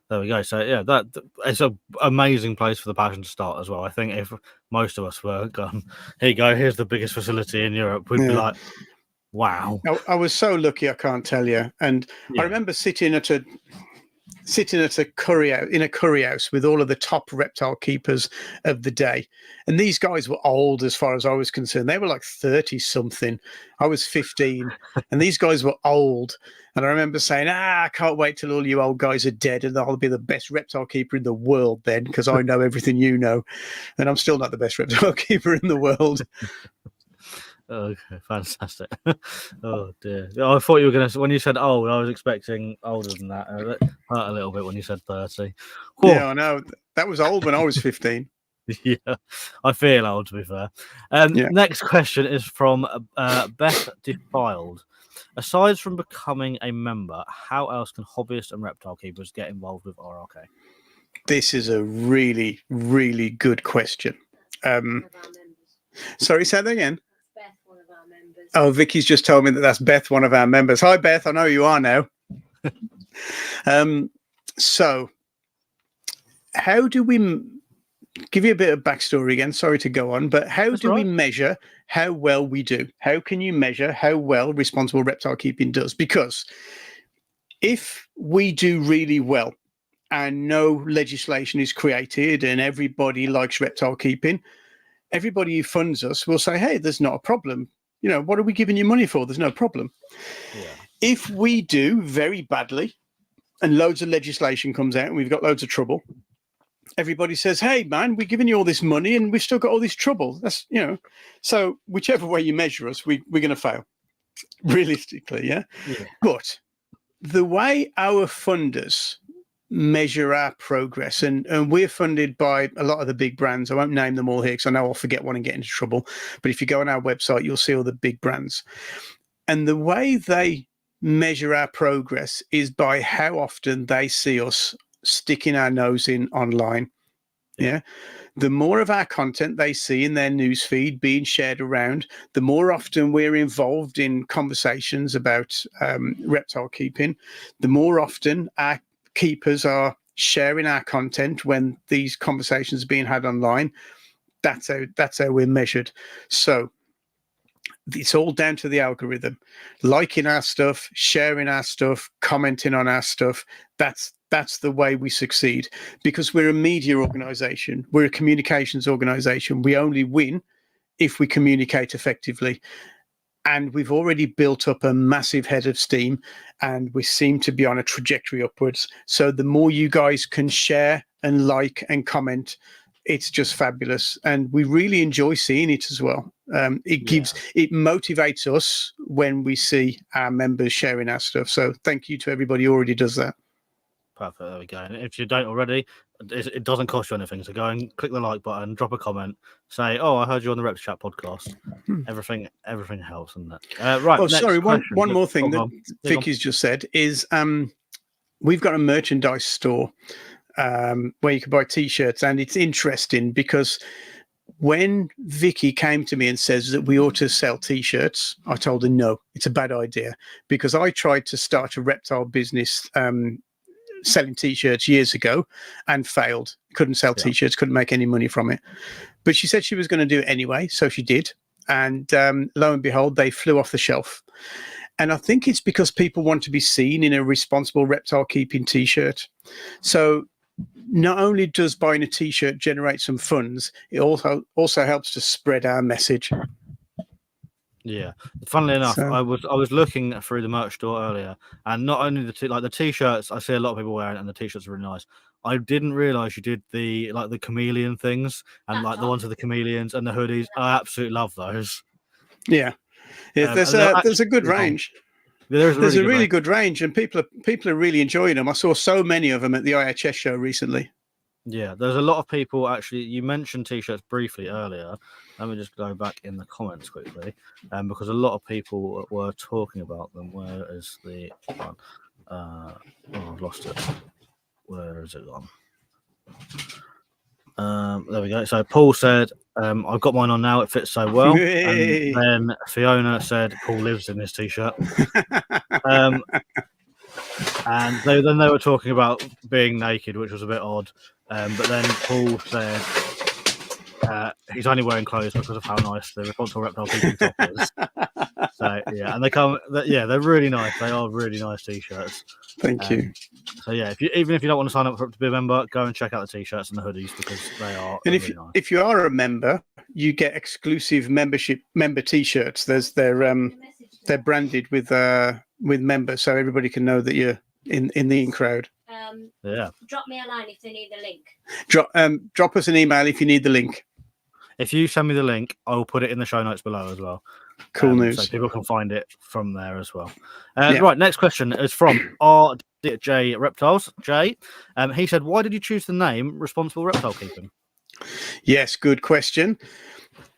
There we go. So yeah, it's an amazing place for the passion to start as well. I think if most of us were gone, here you go, here's the biggest facility in Europe, we'd be like, wow. I was so lucky, I can't tell you. And I remember sitting at a curry house with all of the top reptile keepers of the day, and these guys were old as far as I was concerned. They were like 30 something. I was 15, and these guys were old. And I remember saying, I can't wait till all you old guys are dead and I'll be the best reptile keeper in the world then, because I know everything you know. And I'm still not the best reptile keeper in the world. Okay, fantastic. Oh dear. I thought you were going to, when you said old, I was expecting older than that. It hurt a little bit when you said 30. Whew. Yeah, I know. That was old when I was 15. Yeah, I feel old, to be fair. Next question is from Beth Defiled. Aside from becoming a member, how else can hobbyists and reptile keepers get involved with RRK? This is a really, really good question. Sorry, say that again. Beth, one of our members. Oh, Vicky's just told me that's Beth, one of our members. Hi, Beth. I know who you are now. So, how do we give you a bit of backstory again? Sorry to go on, but how do we measure how well we do? How can you measure how well responsible reptile keeping does? Because if we do really well and no legislation is created and everybody likes reptile keeping, everybody who funds us will say, hey, there's not a problem. You know, what are we giving you money for? There's no problem. Yeah. If we do very badly and loads of legislation comes out and we've got loads of trouble, everybody says, hey, man, we're giving you all this money and we've still got all this trouble. That's, you know, so whichever way you measure us, we're going to fail, realistically, yeah? But the way our funders measure our progress, and we're funded by a lot of the big brands. I won't name them all here because I know I'll forget one and get into trouble. But if you go on our website, you'll see all the big brands. And the way they measure our progress is by how often they see us sticking our nose in online. Yeah. The more of our content they see in their newsfeed being shared around, the more often we're involved in conversations about reptile keeping, the more often our keepers are sharing our content when these conversations are being had online. That's how we're measured. So it's all down to the algorithm. Liking our stuff, sharing our stuff, commenting on our stuff. That's the way we succeed, because we're a media organization. We're a communications organization. We only win if we communicate effectively. And we've already built up a massive head of steam, and we seem to be on a trajectory upwards. So the more you guys can share and like and comment, it's just fabulous. And we really enjoy seeing it as well. It motivates us when we see our members sharing our stuff. So thank you to everybody who already does that. Perfect. There we go. And if you don't already, it doesn't cost you anything. So go and click the like button, drop a comment, say, "Oh, I heard you on the ReptiChat podcast." Everything helps, and that. Right. Oh, sorry. One more thing that Vicky's just said is we've got a merchandise store where you can buy T-shirts, and it's interesting because when Vicky came to me and says that we ought to sell T-shirts, I told her no, it's a bad idea, because I tried to start a reptile business selling T-shirts years ago and failed. Couldn't sell T-shirts, couldn't make any money from it. But she said she was going to do it anyway, so she did. And lo and behold, they flew off the shelf. And I think it's because people want to be seen in a responsible reptile keeping T-shirt. So not only does buying a T-shirt generate some funds, it also helps to spread our message. Yeah, funnily enough, So- I was looking through the merch store earlier, and not only the t-shirts, I see a lot of people wearing it, and the t-shirts are really nice. I didn't realize you did the chameleon things and the ones with the chameleons and the hoodies. I absolutely love those. Yeah, there's and they're a good actually range. There's a really good range, and people are really enjoying them. I saw so many of them at the IHS show recently. Yeah, there's a lot of people actually. You mentioned t-shirts briefly earlier. Let me just go back in the comments quickly, because a lot of people were talking about them. Where is the one? Oh, I've lost it. Where is it gone? There we go. So Paul said, "I've got mine on now. It fits so well." Yay. And then Fiona said, "Paul lives in this t-shirt." And they were talking about being naked, which was a bit odd. But then Paul said he's only wearing clothes because of how nice the responsible reptile keeping top is. So yeah, and they're really nice. They are really nice t-shirts. Thank you. So yeah, even if you don't want to sign up to be a member, go and check out the t-shirts and the hoodies because they are And really nice. if you are a member, you get exclusive member t-shirts. They're branded with members, so everybody can know that you're in the in crowd. Yeah. Drop me a line if they need the link. Drop us an email if you need the link. If you send me the link, I will put it in the show notes below as well. Cool news. So people can find it from there as well. Yeah. Right, next question is from RJ Reptiles. Jay, he said, "Why did you choose the name Responsible Reptile Keeping?" Yes, good question.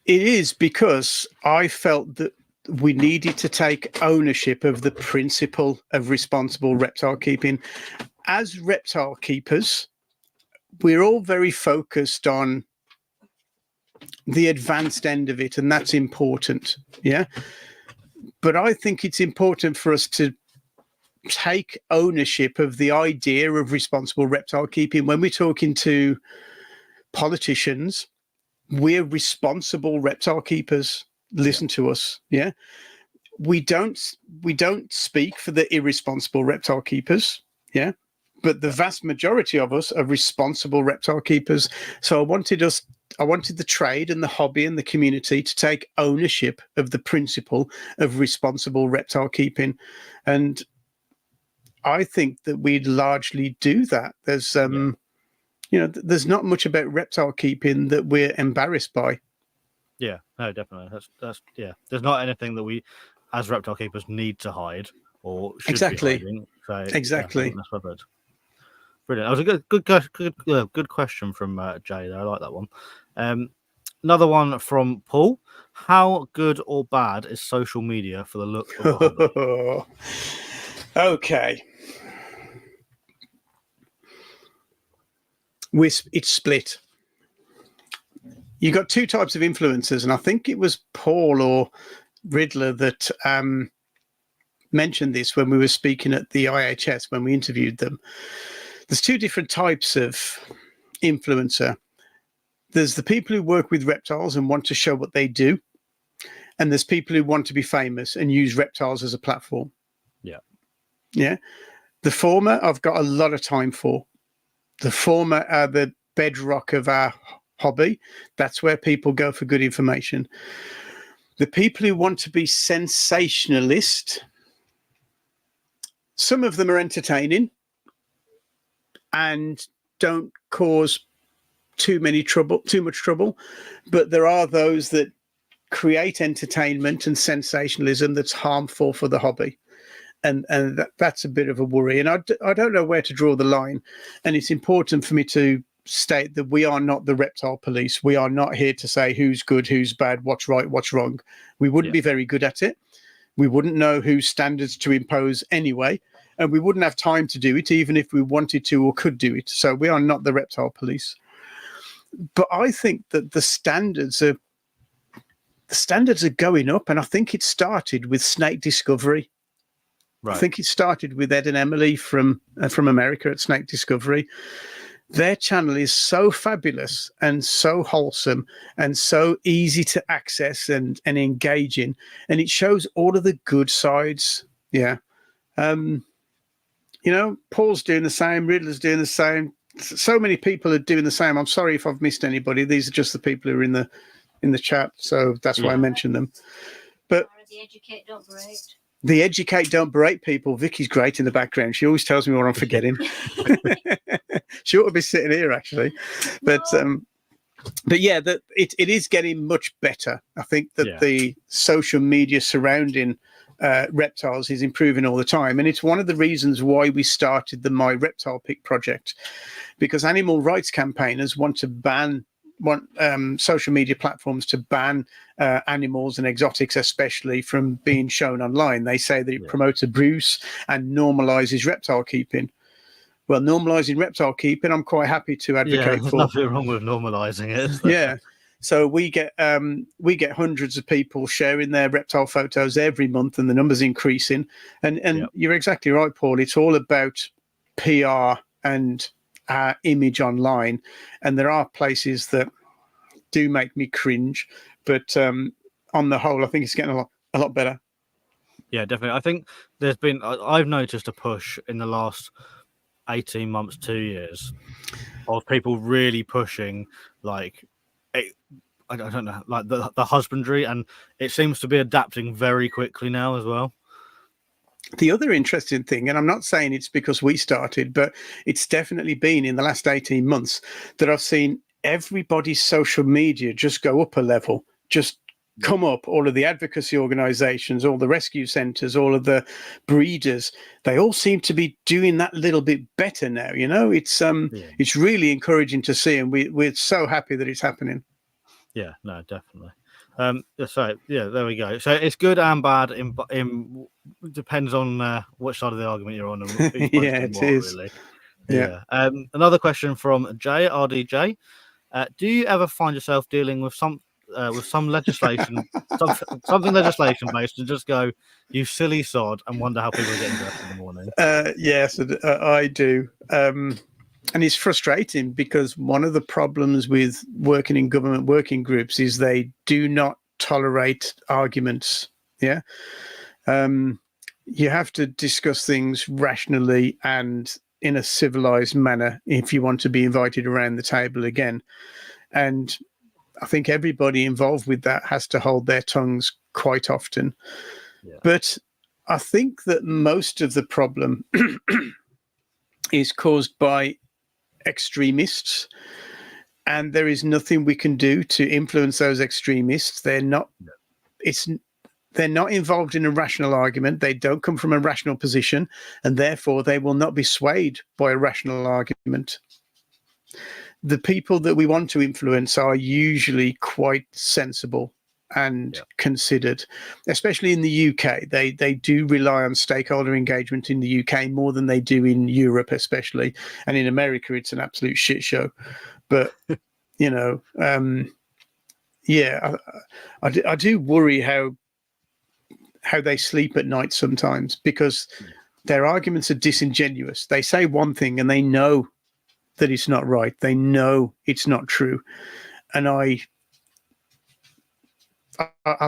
It is because I felt that we needed to take ownership of the principle of responsible reptile keeping. As reptile keepers, we're all very focused on the advanced end of it, and that's important. Yeah. But I think it's important for us to take ownership of the idea of responsible reptile keeping. When we're talking to politicians, we're responsible reptile keepers. Listen to us. Yeah. We don't speak for the irresponsible reptile keepers. Yeah. But the vast majority of us are responsible reptile keepers. So I wanted the trade and the hobby and the community to take ownership of the principle of responsible reptile keeping. And I think that we largely do that. There's there's not much about reptile keeping that we're embarrassed by. Yeah, no, definitely. That's There's not anything that we, as reptile keepers, need to hide or should Exactly. be hiding. So Exactly. Yeah, that's perfect. Brilliant. That was a good question from Jay there. I like that one. Another one from Paul. How good or bad is social media for the look of the hobby? Okay. It's split. You got two types of influencers, and I think it was Paul or Riddler that mentioned this when we were speaking at the IHS when we interviewed them. There's two different types of influencer. There's the people who work with reptiles and want to show what they do, and there's people who want to be famous and use reptiles as a platform. Yeah. The former I've got a lot of time for. The former are the bedrock of our hobby. That's where people go for good information. The people who want to be sensationalist, some of them are entertaining and don't cause too much trouble, but there are those that create entertainment and sensationalism that's harmful for the hobby. And that's a bit of a worry. And I don't know where to draw the line. And it's important for me to state that we are not the reptile police. We are not here to say who's good, who's bad, what's right, what's wrong. We wouldn't be very good at it. We wouldn't know whose standards to impose anyway. And we wouldn't have time to do it, even if we wanted to or could do it. So we are not the reptile police. But I think that the standards are going up. And I think it started with snake discovery. Right. I think it started with Ed and Emily from America at Snake Discovery. Their channel is so fabulous and so wholesome and so easy to access and engage in. And it shows all of the good sides. Yeah. Paul's doing the same. Riddler's doing the same. So many people are doing the same. I'm sorry if I've missed anybody. These are just the people who are in the chat. So that's why I mentioned them. But The educate, don't berate. The educate, don't berate people. Vicky's great in the background. She always tells me what I'm forgetting. She ought to be sitting here, actually. But yeah, that it is getting much better. I think that the social media surrounding reptiles is improving all the time. And it's one of the reasons why we started the My Reptile Pick project, because animal rights campaigners want social media platforms to ban animals and exotics, especially from being shown online. They say that it promotes abuse and normalizes reptile keeping. Well, normalizing reptile keeping, I'm quite happy to advocate there's for. nothing wrong with normalizing it, is there? Yeah. So we get hundreds of people sharing their reptile photos every month, and the number's increasing. And you're exactly right, Paul. It's all about PR and our image online. And there are places that do make me cringe, but on the whole, I think it's getting a lot better. Yeah, definitely. I think there's been, I've noticed a push in the last 18 months, 2 years, of people really pushing, like, I don't know, like the husbandry, and it seems to be adapting very quickly now as well. The other interesting thing, and I'm not saying it's because we started, but it's definitely been in the last 18 months that I've seen everybody's social media just go up a level, just come up. All of the advocacy organizations, all the rescue centers, all of the breeders, they all seem to be doing that little bit better now. You know, it's really encouraging to see, and we're so happy that it's happening. Yeah, no, definitely. So yeah, there we go. So it's good and bad. In depends on which side of the argument you're on. And it is. Really. Yeah. Another question from JRDJ. Do you ever find yourself dealing with some legislation, something legislation based, and just go, "You silly sod," and wonder how people are getting dressed in the morning? Yes, I do. And it's frustrating because one of the problems with working in government working groups is they do not tolerate arguments. Yeah. You have to discuss things rationally and in a civilized manner if you want to be invited around the table again. And I think everybody involved with that has to hold their tongues quite often. Yeah. But I think that most of the problem is caused by extremists, and there is nothing we can do to influence those extremists. They're not involved in a rational argument. They don't come from a rational position, and therefore they will not be swayed by a rational argument. The people that we want to influence are usually quite sensible and considered, especially in the UK. They do rely on stakeholder engagement in the UK more than they do in Europe, especially. And in America, it's an absolute shit show. But, you know, I do worry how they sleep at night sometimes, because their arguments are disingenuous. They say one thing and they know that it's not right. They know it's not true. And I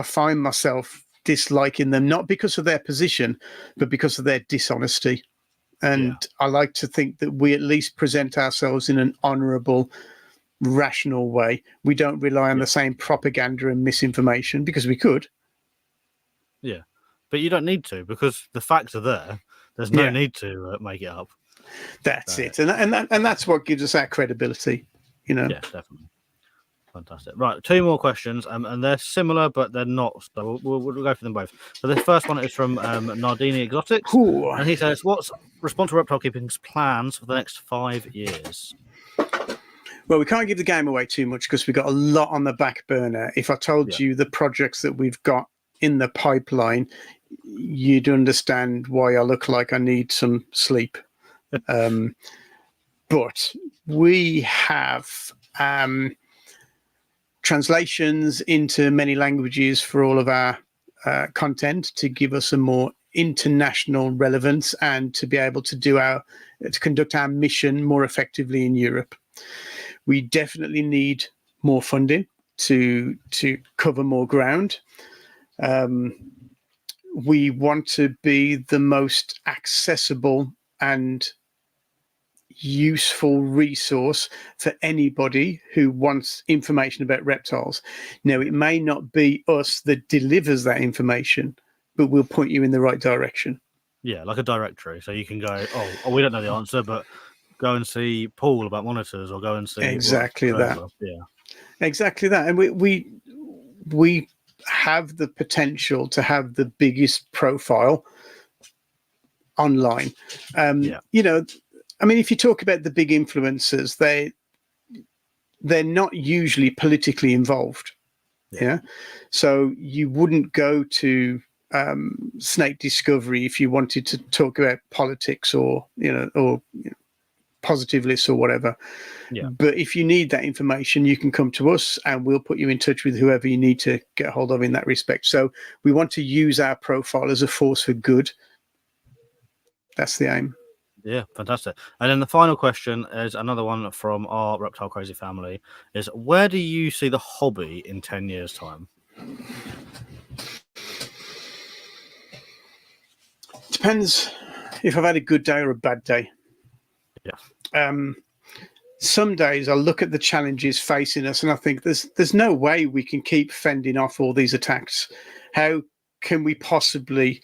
find myself disliking them, not because of their position, but because of their dishonesty. And I like to think that we at least present ourselves in an honourable, rational way. We don't rely on the same propaganda and misinformation, because we could. Yeah, but you don't need to, because the facts are there. There's no need to make it up. That's it, and that's what gives us our credibility. You know. Yeah, definitely. Fantastic. Right, 2 more questions, and they're similar, but they're not. So we'll go for them both. So the first one is from Nardini Exotics, and he says, "What's responsible reptile keeping's plans for the next 5 years?" Well, we can't give the game away too much because we've got a lot on the back burner. If I told you the projects that we've got in the pipeline, you'd understand why I look like I need some sleep. But we have translations into many languages for all of our content to give us a more international relevance and to be able to conduct our mission more effectively in Europe. We definitely need more funding to cover more ground. We want to be the most accessible and useful resource for anybody who wants information about reptiles. Now, it may not be us that delivers that information, but we'll point you in the right direction. Yeah, like a directory. So you can go, oh, we don't know the answer, but go and see Paul about monitors, or go and see Exactly that. Yeah, exactly that. And we have the potential to have the biggest profile online. You know, I mean, if you talk about the big influencers, they're not usually politically involved. Yeah. So you wouldn't go to Snake Discovery if you wanted to talk about politics or positive lists or whatever. Yeah. But if you need that information, you can come to us and we'll put you in touch with whoever you need to get hold of in that respect. So we want to use our profile as a force for good. That's the aim. Yeah, fantastic. And then the final question is another one from our Reptile Crazy family, is where do you see the hobby in 10 years' time? Depends if I've had a good day or a bad day. Yeah. Some days I look at the challenges facing us and I think there's no way we can keep fending off all these attacks. How can we possibly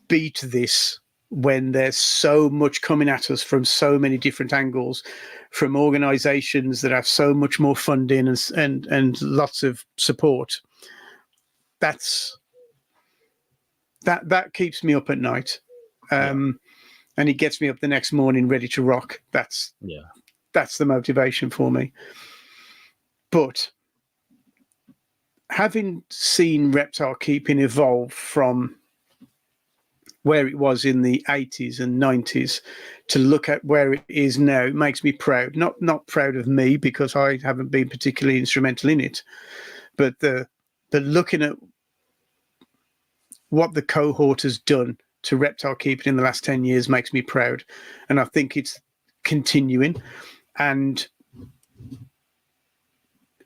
beat this when there's so much coming at us from so many different angles, from organizations that have so much more funding and lots of support? That keeps me up at night. And it gets me up the next morning ready to rock. That's the motivation for me. But having seen reptile keeping evolve from where it was in the 80s and 90s to look at where it is now, it makes me proud. Not proud of me because I haven't been particularly instrumental in it, but the looking at what the cohort has done to reptile keeping in the last 10 years makes me proud. And I think it's continuing. And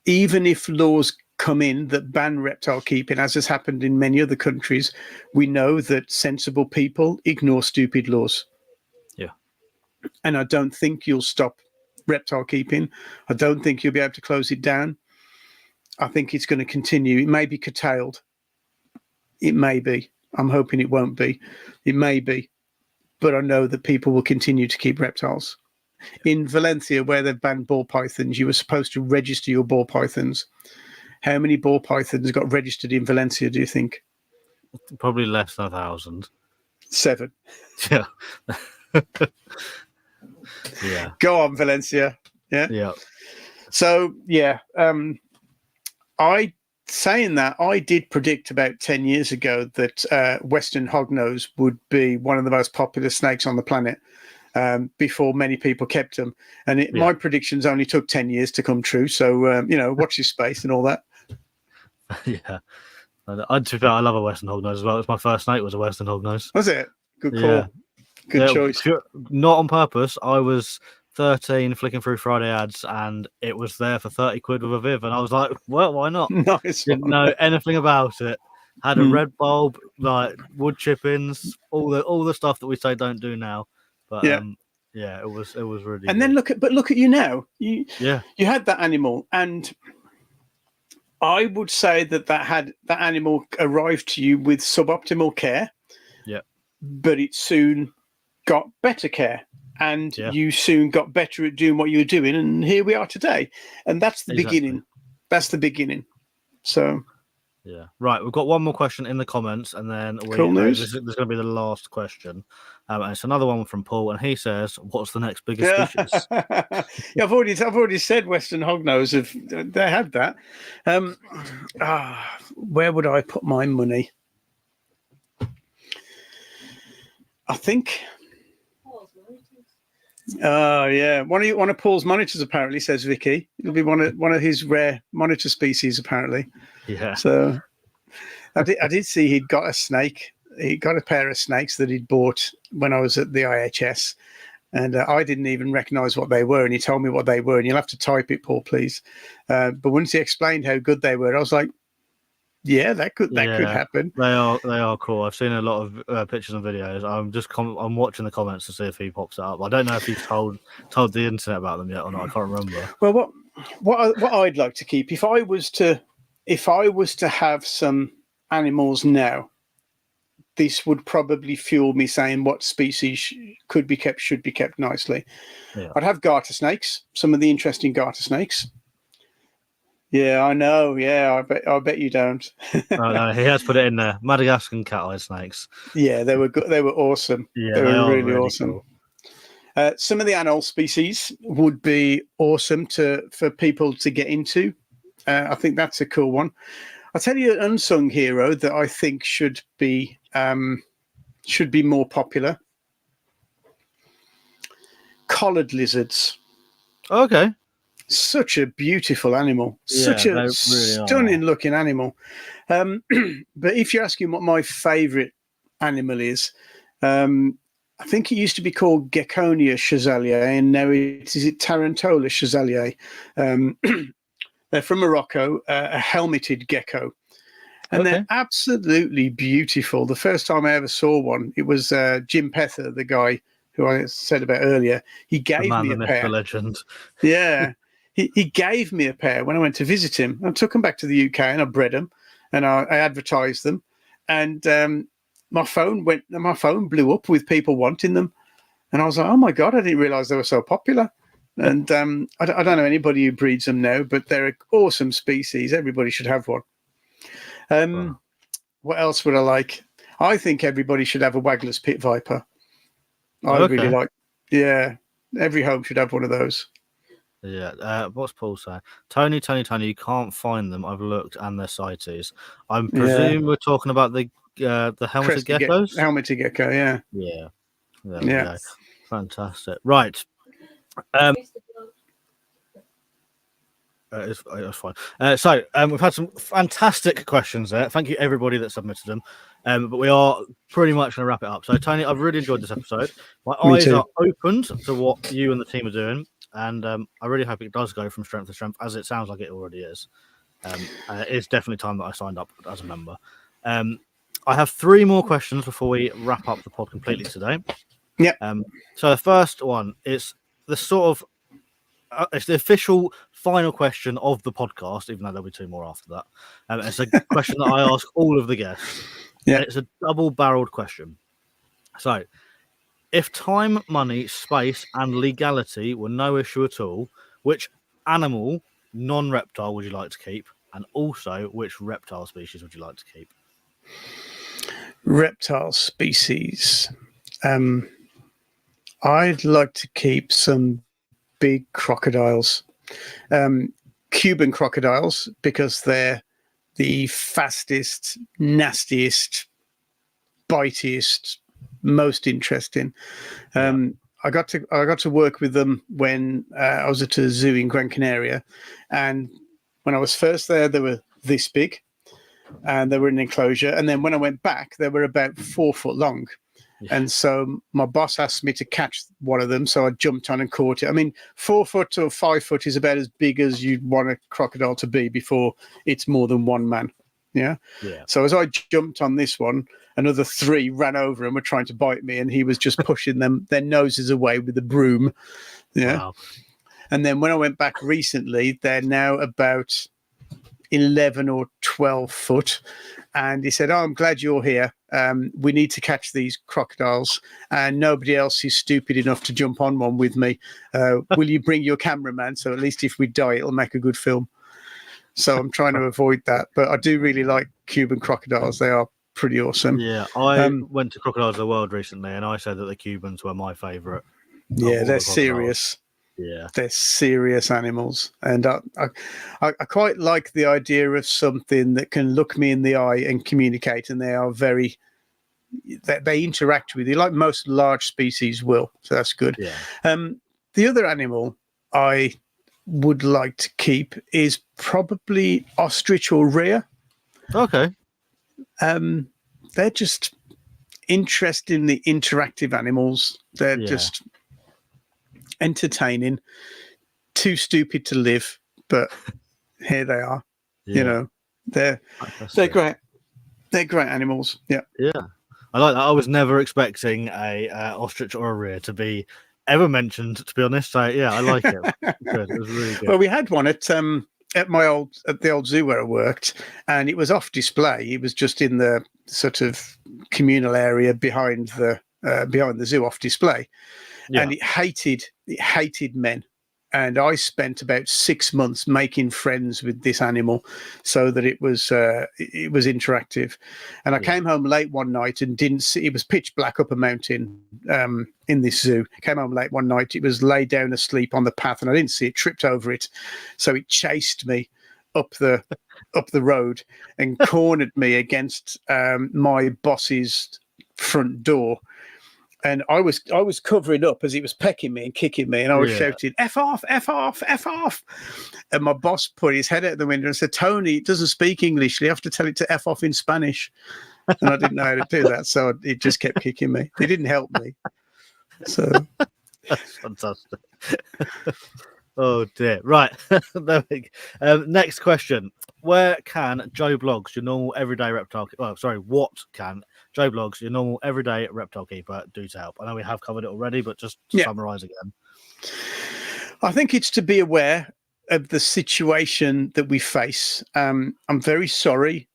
even if laws come in that ban reptile keeping, as has happened in many other countries, we know that sensible people ignore stupid laws. Yeah. And I don't think you'll stop reptile keeping. I don't think you'll be able to close it down. I think it's going to continue. It may be curtailed. It may be. I'm hoping it won't be. It may be. But I know that people will continue to keep reptiles. In Valencia, where they've banned ball pythons, you were supposed to register your ball pythons. How many ball pythons got registered in Valencia, do you think? Probably less than 1,000. 7. Yeah. Yeah. Go on, Valencia. Yeah. Yeah. So, saying that, I did predict about 10 years ago that Western hognose would be one of the most popular snakes on the planet before many people kept them. And my predictions only took 10 years to come true. So, watch your space and all that. Yeah. I love a Western hognose as well. It's my first snake was a Western hognose. Was it? Good call. Yeah. Good choice. Not on purpose. I was 13 flicking through Friday ads and it was there for 30 quid with a Viv. And I was like, well, why not? Nice. Didn't know anything about it. Had a red bulb, like wood chippings, all the stuff that we say don't do now. But it was really. And then look at you now. You had that animal, and I would say that animal arrived to you with suboptimal care. Yeah. But it soon got better care, and you soon got better at doing what you were doing, and here we are today. And that's the beginning. That's the beginning. So. Yeah. Right. We've got one more question in the comments, and then cool news. This is going to be the last question. And it's another one from Paul, and he says, "What's the next biggest species?" I've already said Western hognose. They had that. Where would I put my money? I think. One of Paul's monitors apparently, says Vicky. It'll be one of his rare monitor species apparently. Yeah. So I did see he'd got a snake. He got a pair of snakes that he'd bought when I was at the IHS, and I didn't even recognise what they were. And he told me what they were, and you'll have to type it, Paul, please. But once he explained how good they were, I was like, Yeah, that could happen. They are cool. I've seen a lot of pictures and videos. I'm watching the comments to see if he pops it up. I don't know if he's told the internet about them yet or not. I can't remember. Well, what I'd like to keep, if I was to have some animals now, this would probably fuel me saying what species should be kept nicely. Yeah. I'd have garter snakes, some of the interesting garter snakes. Yeah, I know. Yeah, I bet you don't. Oh, no, he has put it in there. Madagascan cat-eyed snakes. Yeah, they were good. They were awesome. Yeah, they were really really awesome. Cool. Some of the anole species would be awesome for people to get into. I think that's a cool one. I'll tell you an unsung hero that I think should be more popular. Collared lizards. Okay. Such a beautiful animal. Yeah, Such a really stunning looking animal. But if you're asking what my favourite animal is, I think it used to be called Geckonia chazalier, and now is it Tarantola chazalier. They're from Morocco, a helmeted gecko. And they're absolutely beautiful. The first time I ever saw one, it was Jim Pether, the guy who I said about earlier. He gave me a pair. The legend. Yeah. He gave me a pair when I went to visit him. I took them back to the UK and I bred them and I advertised them. And my phone blew up with people wanting them. And I was like, oh my God, I didn't realize they were so popular. And I don't know anybody who breeds them now, but they're an awesome species. Everybody should have one. Wow. What else would I like? I think everybody should have a Wagler's pit viper. I really like. Yeah, every home should have one of those. Yeah. What's Paul saying? Tony, you can't find them. I've looked and they're CITES. I presume we're talking about the helmeted geckos? Helmeted gecko, yeah. Yeah. There we go. Fantastic. Right. It's fine. So we've had some fantastic questions there. Thank you everybody that submitted them. But we are pretty much going to wrap it up. So Tony, I've really enjoyed this episode. My eyes are opened to what you and the team are doing, and I really hope it does go from strength to strength, as it sounds like it already is. It's definitely time that I signed up as a member. I have 3 more questions before we wrap up the pod completely today. Yeah. So the first one is the sort of it's the official final question of the podcast, even though there'll be 2 more after that. It's a question that I ask all of the guests. Yeah. It's a double-barreled question. So, if time, money, space, and legality were no issue at all, which animal, non-reptile, would you like to keep? And also, which reptile species would you like to keep? Reptile species. I'd like to keep some big crocodiles, Cuban crocodiles, because they're the fastest, nastiest, bitiest, most interesting. I got to work with them when I was at a zoo in Gran Canaria, and when I was first there, they were this big, and they were in an enclosure. And then when I went back, they were about 4 foot long. Yeah. And so my boss asked me to catch one of them, so I jumped on and caught it. I mean, 4 foot or 5 foot is about as big as you'd want a crocodile to be before it's more than one man. Yeah. So as I jumped on this one, another 3 ran over and were trying to bite me, and he was just pushing their noses away with a broom. Yeah. Wow. And then when I went back recently, they're now about 11 or 12 foot. And he said, "Oh, I'm glad you're here. We need to catch these crocodiles, and nobody else is stupid enough to jump on one with me. Will you bring your cameraman? So at least if we die, it'll make a good film." So I'm trying to avoid that. But I do really like Cuban crocodiles. They are pretty awesome. Yeah, I went to Crocodiles of the World recently, and I said that the Cubans were my favourite. Yeah, they're serious. Yeah, they're serious animals, and I quite like the idea of something that can look me in the eye and communicate. And they are they interact with you like most large species will, so that's good. Yeah. The other animal I would like to keep is probably ostrich or rhea. Okay. They're just interestingly interactive animals. They're just entertaining, too stupid to live, but here they are. You know, They're Fantastic. great. They're great animals. Yeah. Yeah, I like that. I was never expecting a ostrich or a rhea to be ever mentioned, to be honest. So yeah, I like it. Good. It was really good. Well, we had one at the old zoo where I worked, and it was off display. It was just in the sort of communal area behind the zoo, off display, and it hated men. And I spent about 6 months making friends with this animal, so that it was interactive. And I came home late one night and didn't see. It was pitch black up a mountain in this zoo. Came home late one night. It was laid down asleep on the path, and I didn't see it. Tripped over it, so it chased me up the road and cornered me against my boss's front door. And I was covering up as he was pecking me and kicking me, and I was shouting, "F off, F off, F off." And my boss put his head out the window and said, "Tony, it doesn't speak English. You have to tell it to F off in Spanish." And I didn't know how to do that, so it just kept kicking me. It didn't help me. So that's fantastic. Oh dear. Right. Next question. Where can Joe Blogs, your normal everyday reptile... what can Joe Blogs, your normal everyday reptile keeper, do to help? I know we have covered it already, but just to summarise again. I think it's to be aware of the situation that we face. I'm very sorry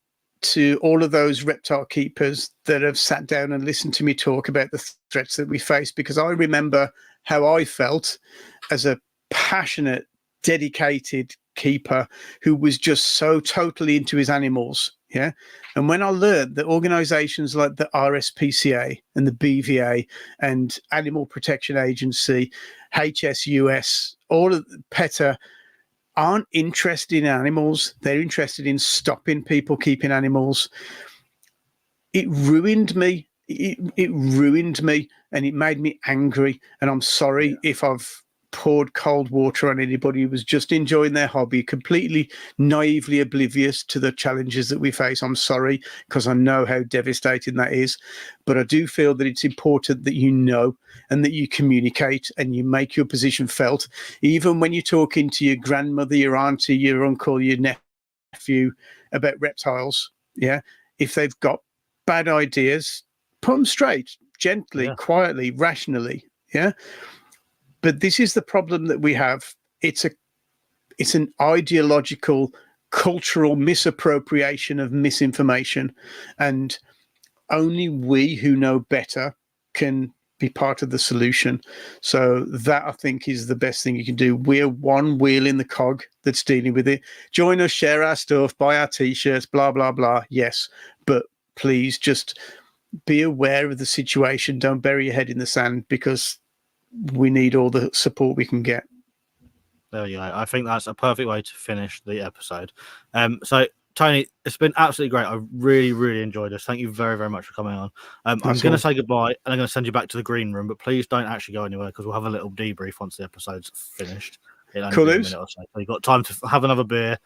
to all of those reptile keepers that have sat down and listened to me talk about the threats that we face, because I remember how I felt as a passionate, dedicated keeper who was just so totally into his animals. Yeah. And when I learned that organizations like the RSPCA and the BVA and Animal Protection Agency, HSUS, all of PETA aren't interested in animals, they're interested in stopping people keeping animals, it ruined me. It ruined me, and it made me angry. And I'm sorry if I've poured cold water on anybody who was just enjoying their hobby, completely naively oblivious to the challenges that we face. I'm sorry, because I know how devastating that is. But I do feel that it's important that you know and that you communicate and you make your position felt, even when you're talking to your grandmother, your auntie, your uncle, your nephew about reptiles. Yeah. If they've got bad ideas, put them straight, gently, quietly, rationally. Yeah. But this is the problem that we have. It's an ideological, cultural misappropriation of misinformation, and only we who know better can be part of the solution. So that, I think, is the best thing you can do. We're one wheel in the cog that's dealing with it. Join us, share our stuff, buy our t-shirts, blah, blah, blah. Yes, but please just be aware of the situation. Don't bury your head in the sand, because we need all the support we can get. There you go. I think that's a perfect way to finish the episode. So, Tony, it's been absolutely great. I really, really enjoyed this. Thank you very, very much for coming on. I'm going to say goodbye, and I'm going to send you back to the green room, but please don't actually go anywhere, because we'll have a little debrief once the episode's finished. It'll only be a minute or so. So you've got time to have another beer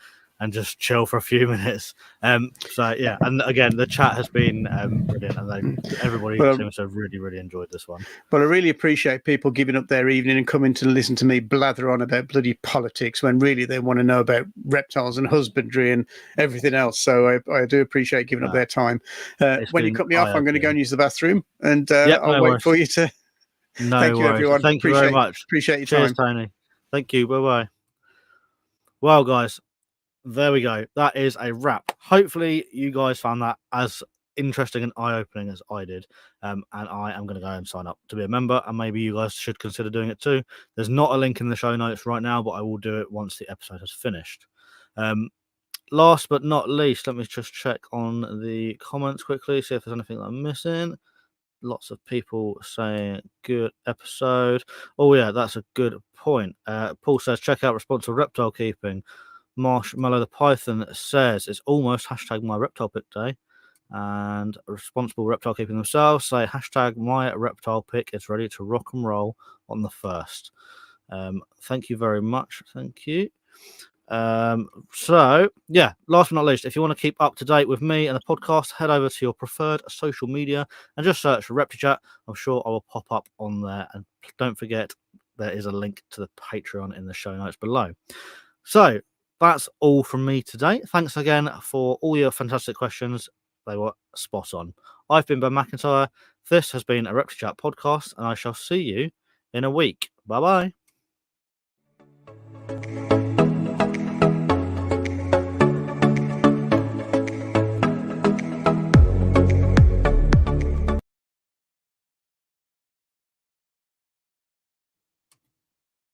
and just chill for a few minutes. So yeah, and again, the chat has been brilliant, and everybody seems to have really, really enjoyed this one. Well, I really appreciate people giving up their evening and coming to listen to me blather on about bloody politics, when really they want to know about reptiles and husbandry and everything else. So I do appreciate giving up their time. When you cut me off, I'm going to go and use the bathroom, and I'll wait for you to. No Thank you, everyone. Thank you very much. Appreciate your Cheers, time. Tony. Thank you. Bye-bye. Well, guys, there we go. That is a wrap. Hopefully you guys found that as interesting and eye-opening as I did. And I am going to go and sign up to be a member, and maybe you guys should consider doing it too. There's not a link in the show notes right now, but I will do it once the episode has finished. Last but not least, let me just check on the comments quickly, see if there's anything that I'm missing. Lots of people saying good episode. Oh yeah, that's a good point. Paul says check out responsible reptile keeping. Marshmallow the Python says it's almost hashtag my reptile pick day, and responsible reptile keeping themselves say hashtag my reptile pick is ready to rock and roll on the 1st. Thank you very much. Thank you. So yeah, last but not least, if you want to keep up to date with me and the podcast, head over to your preferred social media and just search for ReptiChat. I'm sure I will pop up on there, and don't forget there is a link to the Patreon in the show notes below. So that's all from me today. Thanks again for all your fantastic questions. They were spot on. I've been Ben McIntyre. This has been a ReptiChat podcast, and I shall see you in a week. Bye-bye.